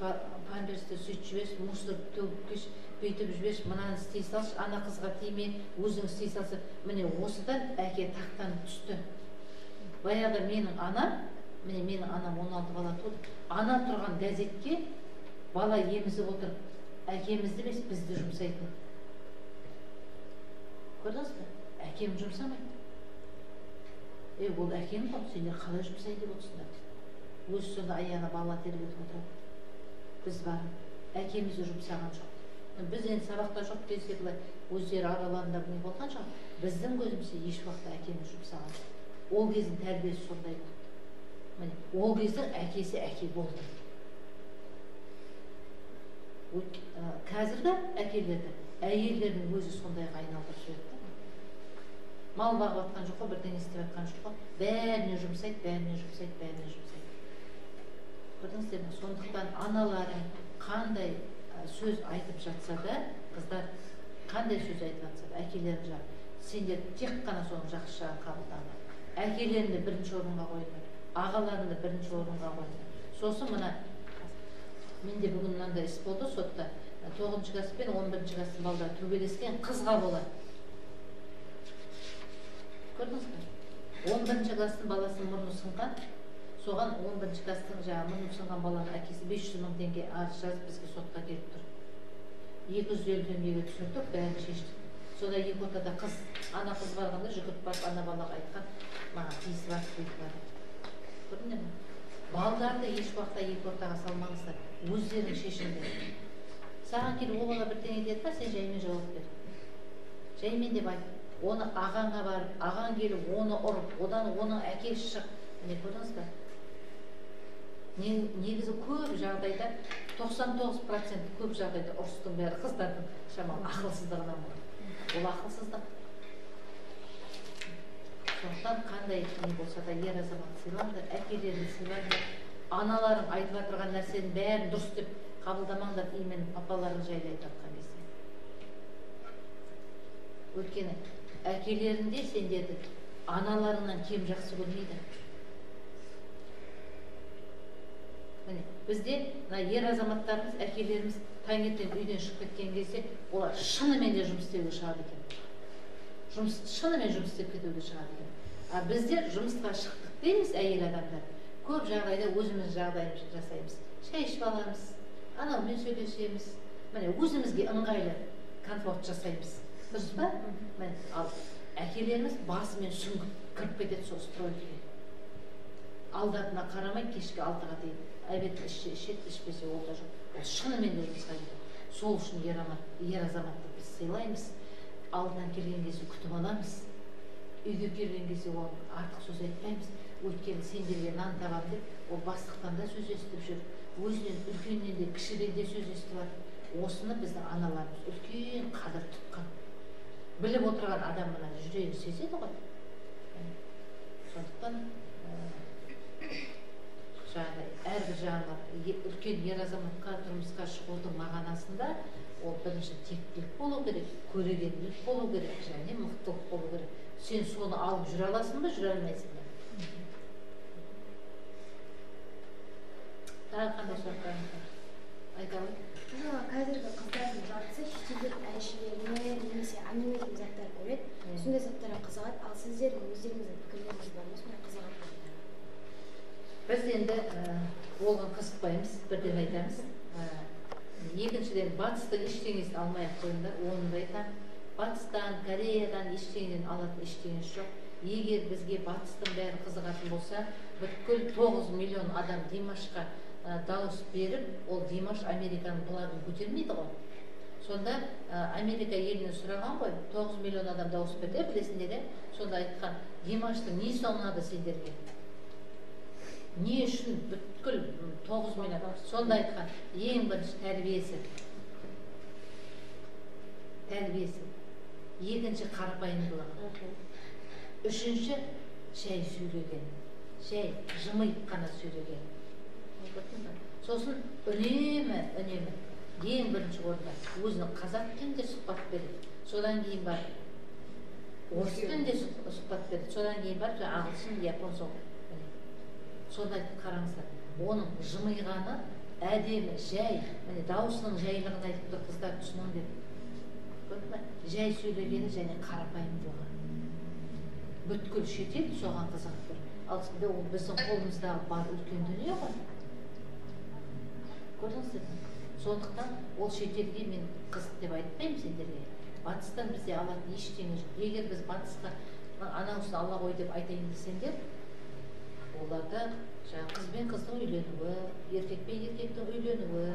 [SPEAKER 2] памперсті сөйтіп жіберші, мусор төгіп кеш, бүйтіп жіберші, мынаны істей салшы, ана қызға тиме, өзің істей салшы. Міне осыдан әке тақтан түсті. Баяғы менің анам, менің анам 16 бала туды, ана тұрған газетке бала емізіп отырып, әкемізді емес, бізді жұмсайтын. Көрдіңіз бе? Әкем жұмсамайды. Ол әкем ғой, сендер қалай жұмсайды деп отырсыңдар. Өзі сонда аяғына бала тергетіп отырады. Біз барып, әкемізді жұмсаған жоқ. Біз енді сабақта жоқ десе былай, өздері араларында не болған жоқ. Біздің көзімізде еш уақытта әкеміз жұмсаған жоқ. Ол кездің тәрбиесі сондай болды. Ол кездің әкесі әке болды. Қазіргі әкелерді, әйелдердің өзі сондай айналдырып жіберді. Мал бағып атқан жоқ қой, бірден істеп атқан жоқ қой. Бәріне жұмсайды, бәріне жұмсайды, бәріне жұмсайды. Көрдіңіздер ме? Сондықтан аналарың қандай сөз айтып жатса да, қыздар қандай сөз айтып жатса да, әкелерің жағы, сендер тек қана соның жақсы жағын қабылдаңдар. Әкелеріңді бірінші орынға қойыңдар, ағаларыңды бірінші орынға қойыңдар. Сосын мына менде бүгін мынандай іс болды сотта. 9 класс пен 11 класстың балдары төбелескен қызға болады. Көрдіңіз бе? 11 класстың баласының мұрны сынған, соған 11 класстың мұрны сынған баланың әкесі 500 мың теңге арыз жазып бізге сотқа келіп тұр. 250 теңгеге түсірдік, бәрін шештік. Сода екі ортада қыз, ана қыз барғанда жүгіріп барып ана балаға айтқан, маған тиісіп бар, бүйтіп бар. Көрдіңдер ме? Балдарды еш уақытта екі ортаға салмаңыздар, өздерінің шешімдері. Саған келіп ол бала бірдеңе деді ма, сен жаймен жауап бер. Жаймен деп айт. Оны ағаңа барып, ағаң келіп, оны ұрып, одан оның әкесі шық. Міне көрдіңіз бе? Негізі көп жағдайда 99% көп жағдайда ұрыстың бәрі қыздардың шамалы ақылсыздығынан болады. Ол ақылсыздық. Сондықтан қандай не болса да ер азамат сыйлаңдар, әкелерін сыйлаңдар, аналарың айтып отырған нәрсенің бәрін дұрыс деп қабылдамаңдар, имен папаларың жайлы айтып жатқан кезде. Өйткені әкелерінде сендерді аналарыңнан кем жақсы көрмейді. Бізде ер азаматтарымыз, әкелеріміз таңертең үйден шығып кеткен кезде олар шынымен де жұмыс істеуге шығады екен. Шынымен жұмыс істеп кетуге шығады екен. Біздер жұмысқа шықтық дейміз, әйел адамдар. Көп жағдайда өзіміз жағдайымызды жасаймыз. Шай ішіп аламыз, анаумен сөйлесеміз. Өзімізге ыңғайлы комфорт жасаймыз. Дұрыс па? Ал әкелеріміз басымен сүңгіп кіріп кетеді сол стройкеге. Алдатына қарамай кешкі 6-ға дейін. Әбет ішет, ішпесе ол да жоқ. Ол шынымен де жұмысқа кетеді. Сол үшін ер азаматты біз сыйлаймыз. Алдынан келген кезде күтіп аламыз. Үйге келген кезде ол артық сөз айтпаймыз. Өйткені сендерге нан табам деп, ол бастықтан да сөз естіп жүр. Өзінен үлкеннен де кішіден де сөз естіп жатыр. Осыны біздің аналарымыз үлкен қадір тұтқан. Біліп отырған адам мына жүрегі сезеді ғой. Сондықтан әрбір жағынан үлкен ер азаматқа тұрмысқа шығудың мағынасында ол бірінші тектілік болу керек, көрегенділік болу керек, және мықтылық болу керек. Сен соны алып жүре аласың ба, жүре алмайсың ба? Тағы қандай сұрақтарыңыз бар? Айта алайын.
[SPEAKER 6] Қазіргі қыздардың жартысы шетелдік әншілеріне немесе анимейтін заттар көреді. Сондай заттарға қызығады. Ал сіздердің өздеріңіздің пікірлеріңіз бар ма? Сондай қызығады.
[SPEAKER 2] Біз енді оған қызықпаймыз, бірден айтамыз. Екіншіден, батыстың ештеңесін алмай-ақ қойыңдар, оны да айтамын. Батыстан, Кореядан ештеңеден алатын ештеңесі жоқ. Егер бізге батыстың бәрі қызығатын болса, бүткіл 9 миллион адам Димашқа дауыс беріп, ол Димаш Американың бұлағын көтермейді ғой. Сонда Америка елінен сұраған ғой, 9 миллион адам дауыс берді, білесіңдер, сонда айтқан, Димаштың несі ұнады сендерге? Не үшін бүткіл 9 миллион? Сонда айтқан, ең бірінші тәрбиесі. Тәрбиесі. Екінші қарапайымдылығы. Үшінші жай сөйлеген. Жай жымиып қана сөйлеген. Сосын үнемі ең бірінші орында өзінің қазақ тілінде сұхбат береді. Содан кейін бар орыс тілінде сұхбат береді. Содан кейін бар ағылшын, япон соң. Сонда қараңыздар, оның жымиғаны әдемі, жай, даусының жайлығын айтып тұр, қыздар түсінің деп. Көрдің бе? Жай сөйлегені және қарапайымдылығы. Бүткіл шетел соған қызығып тұр. Ал ол біздің қолымыздағы бар үлкен дүние ғой. Көрдіңіздер ме? Сондықтан ол шетелге мен қызық деп айтпаймын сендерге. Батыстан бізде алатын ештеңе жоқ. Егер біз батысқа анаусын ала ғой деп айтайын десеңдер, оларда қыз бен қыздың үйленуі, еркек пен еркектің үйленуі,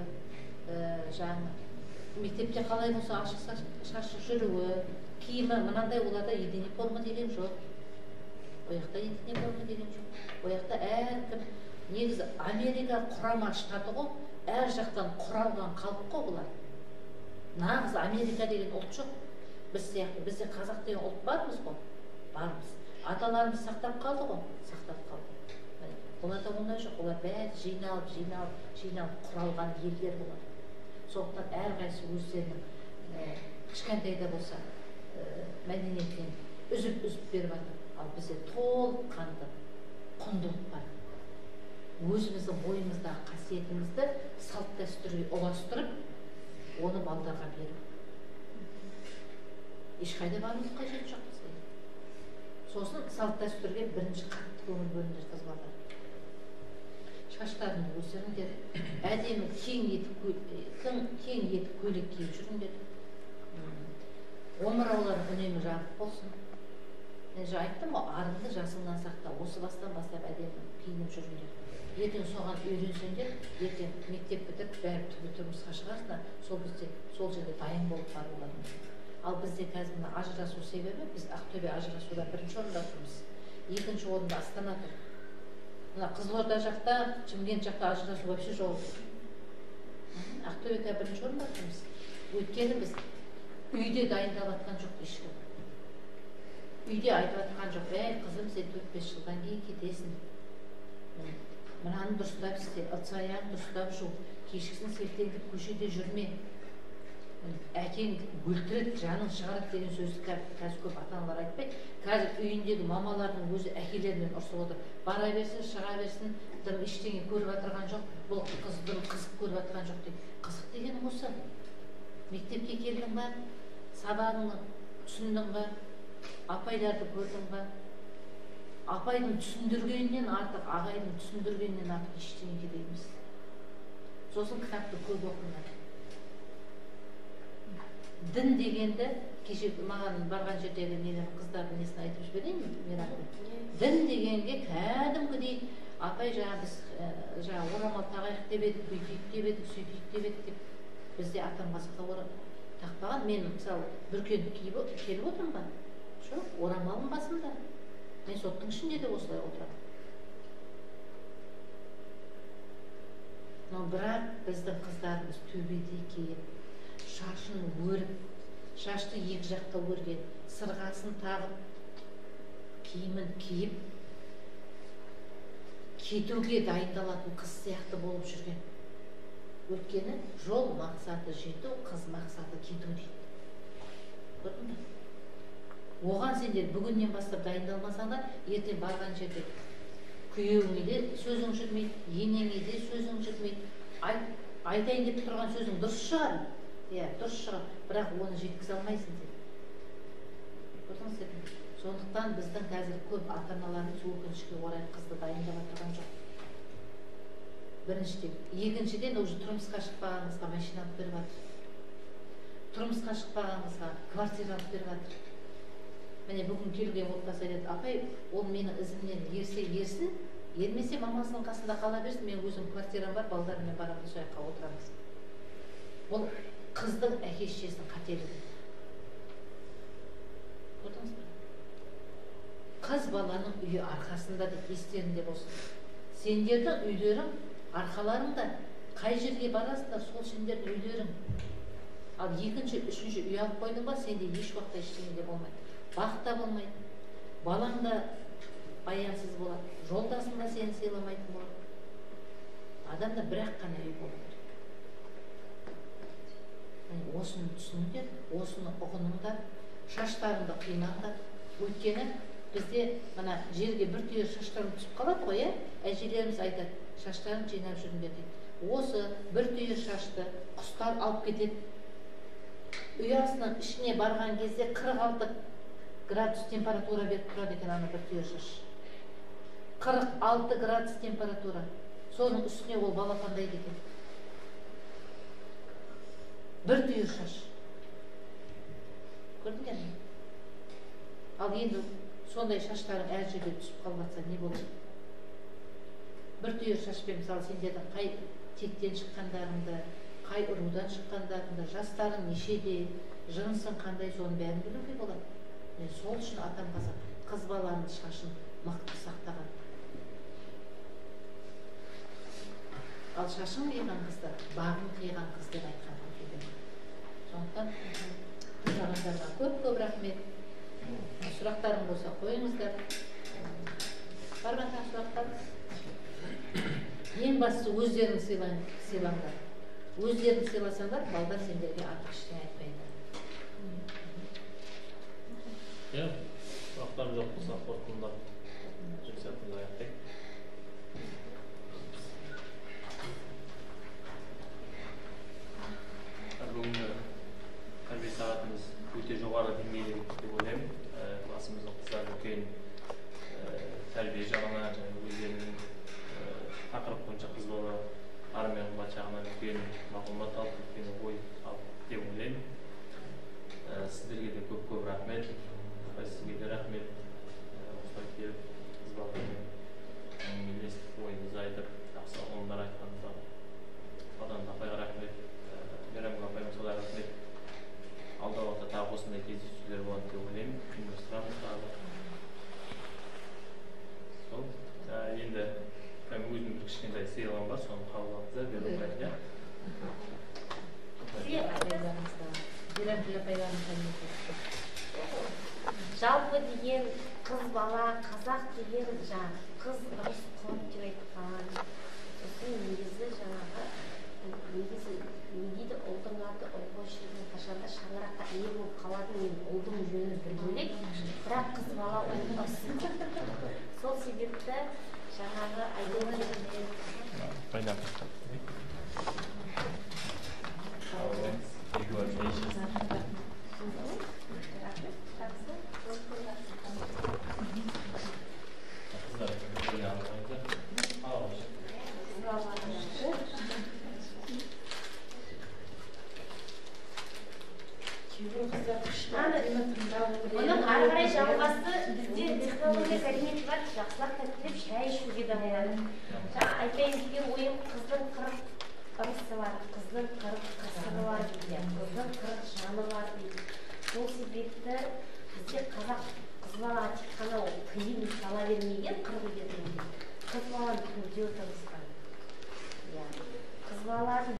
[SPEAKER 2] мектепте қалай болса ашық шашық жүруі, киімі мынандай, оларда единый форма деген жоқ. Ояқта единый форма деген жоқ. Ояқта әркім, негізі Америка құрама штаты ғой, әр жақтан құралған халық қой бұлар. Нағыз Америка деген ұлт жоқ. Біз сияқты, бізде қазақ деген ұлт бармыз ғой? Бармыз. Аталарымыз сақтап қалды ғой? Сақтап қалды. Оларда ондай жоқ. Олар бәрі жиналып құралған елдер бұлар. Сондықтан әрқайсысы өздерінің кішкентайда болса мәдениетінен үзіп беріп жатыр. Ал бізде толыққанды құндылық бар. Өзіміздің бойымыздағы қасиетімізді салт дәстүрге ұластырып, оны балдарға беру. Ешқайда барымыз қажет жоқ бізге. Сосын салт дәстүрге бірінші қатты көңіл бөліңдер қызбалар. Шаштарыңды өсіріңдер, әдемі кең етік көйлек киіп жүріңдер. Омырауларың үнемі жабық болсын. Мен айттым ғой, арыңды жасыңнан сақта, осы бастан бастап әдемі киініп жүріңдер. Ертең соған үйренсеңдер, ертең мектеп бітіріп, бәрі түрлі тұрмысқа шығасына, сол жерде дайын болып баруларың. Ал бізде қазір ажырасу себебі, біз Ақтөбе ажырасуда бірінші орында тұрмыз. Екінші орында Астана тұр. Қызылорда жақта, Шымкент жақта ажырасу вообще жоқ. Ақтөбеде бірінші орында тұрмыз. Өйткені біз үйде дайындап жатқан жоқ ешкім. Үйде айтып жатқан жоқ, қызым, сен 4-5 жылдан кейін кетесің. Мынаны дұрыстап істе, ыдыс-аяғын дұрыстап жу, кешкісін селтеңдеп көшеде жүрме. Әкең өлтіреді, жаның шығарады деген сөзді қазір көп ата-аналар айтпайды. Қазір үйіндегі мамалардың өзі әкелерімен ұрсып отыр. Бара берсін, шыға берсін, ештеңе көріп отырған жоқ, бұл қыз қызық көріп отырған жоқ дейді. Қызық деген осы. Мектепке келдің ба, сабағыңды түсіндің ба, апайларды көрдің ба? Апайдың түсіндіргенінен артық, ағайдың түсіндіргенінен артық ештеңе керек емес. Сосын кітапты көп оқыңдар. Дін дегенді, кеше маған барған жердегі қыздардың несін айтып жіберейін бе? Дін дегенге кәдімгідей апай біз орамал тағайық деп едік, бүйтейік деп едік, сөйтейік деп едік деп. Бізде аттан басқа тақпаған. Мен мысалы бүркенді киіп келіп отырмын ба? Жоқ, орамалым басымда. Мен соттың ішінде де осылай отырамын. Бірақ біздің қыздарымыз төбедей киіп, шашын өріп, шашты екі жаққа өрген, сырғасын тағып, киімін киіп, кетуге дайындалатын қыз сияқты болып жүрген. Өйткені жол мақсаты жету, қыз мақсаты кету дейді. Көрдің бе? Оған сендер бүгіннен бастап дайындалмасаңдар, ертең барған жерде күйеуіңе де сөзің жүрмейді, енеңе де сөзің жүрмейді. Айтайын деп тұрған сөзің дұрыс шығар. Дұрыс шығар, бірақ оны жеткізе алмайсың деп. Көрдіңіздер ме? Сондықтан біздің қазір көп ата-аналарымыз өкінішке орай қызды дайындап отырған жоқ. Біріншіден. Екіншіден, уже тұрмысқа шықпағаныңызға машина алып беріп жатыр. Тұрмысқа шықпағаныңызға квартира алып беріп жатыр. Міне бүгін келген отбасы айтады, апай, ол менің ізімнен ерсе ерсін, ермесе мамасының қасында қала берсін, мен өзім квартирам бар, балдарыммен барамыз, сол жаққа отырамыз. Бұл қыздың әке-шешесінің қателігі. Көрдіңіз бе? Қыз баланың үйі арқасында деп естерінде болсын. Сендердің үйлерің, арқаларыңда қай жерге барасыңдар, сол сендердің үйлерің. Ал екінші, үшінші үй алып қойдың ба, сенде еш уақытта ештеңе болмайды. Бақ та болмайды. Балаң да баянсыз болады. Жолдасың да сені сыйламайтын болады. Адамда бір-ақ қана үй болу керек. Осыны түсініңдер, осыны ұғыныңдар, шаштарыңды қимаңдар. Өйткені бізде мына жерге бір түйір шаштарың түсіп қалады ғой, әжелеріміз айтады, шаштарын жинап жүріңдер дейді. Осы бір түйір шашты құстар алып кетеді. Ұясының ішіне барған кезде 46 градус температура беріп тұрады екен ана бір түйір шаш. 46 градус температура. Соның үстіне ол балапандайды екен. Бір түйір шаш. Көрдіңдер ме? Ал енді сондай шаштарың әр жерде түсіп қалматса не болады? Бір түйір шашпен, мысалы, сендердің қай тектен шыққандарыңды, қай ұрудан шыққандарыңды, жастарың нешеде, жынысың қандай, соның бәрін білуге болады. Сол үшін атам қазақ қыз баланың шашын мықты сақтаған. Ал шашын қиған қызды, бағын қиған қыз деп айтқан. Сондықтан тыңдағандарға көп-көп рахмет. Сұрақтарың болса қойыңыздар. Бар ма тағы сұрақтарыңыз? Ең бастысы өздерің сыйлаңдар. Өздерің сыйласаңдар, балдар сендерге артық ештеңе айтпайды.
[SPEAKER 4] Сұрақтар жоқ болса қорытындылап жұмсатып аяқтайық. Бүгінгі тәрбие сағатымыз өте жоғары деңгейде деп ойлаймын. Классымыздың қыздары үлкен тәрбие жағынан, өздерінің тақырып бойынша қыз бала ары мен қымбат жағынан үлкен мағлұмат алып, үлкен ой алып деп ойлаймын. Сіздерге де көп-көп рахмет. Сізге де рахмет. Осылай келіп, қыз баламен әңгімелесіп, ойыңызды айтып, жақсы ұғымдар айтқаныңызға Адан апайға рахмет. Мейрамгүл апайға солай рахмет. Алдағы уақытта тағы осындай кездесулер болады деп ойлаймын. Ұйымдастырамыз тағы. Сол. Енді өзім бір кішкентай сыйлығым бар, соны қабыл алыңыздар, беріп отырайын.
[SPEAKER 3] Жалпы деген қыз бала, қазақ деген қыз дұрыс қылып деп айтқан. Сосын негізі жаңағы не дейді, ұлдың аты ұл қойшының қашанда шаңыраққа ие болып қалады. Мен ұлдың жөні бір бөлек, бірақ қыз бала ұлдасы. Сол себепті жаңағы оның ары қарай жалғасы бізде технология кабинеті бар, жақсылап тәртіптеп шай ішуге де болады. Айтайын деген ойым, қыздың 40 ырысы бар, қыздың 40 қасыры бар дейді, қыздың 40 жаны бар дейді. Сол себепті бізде қазақ қыз балаға тек қана тыйым сала бермеген 40 үйден қыз баланы күнде отырғызған. Қыз балалардың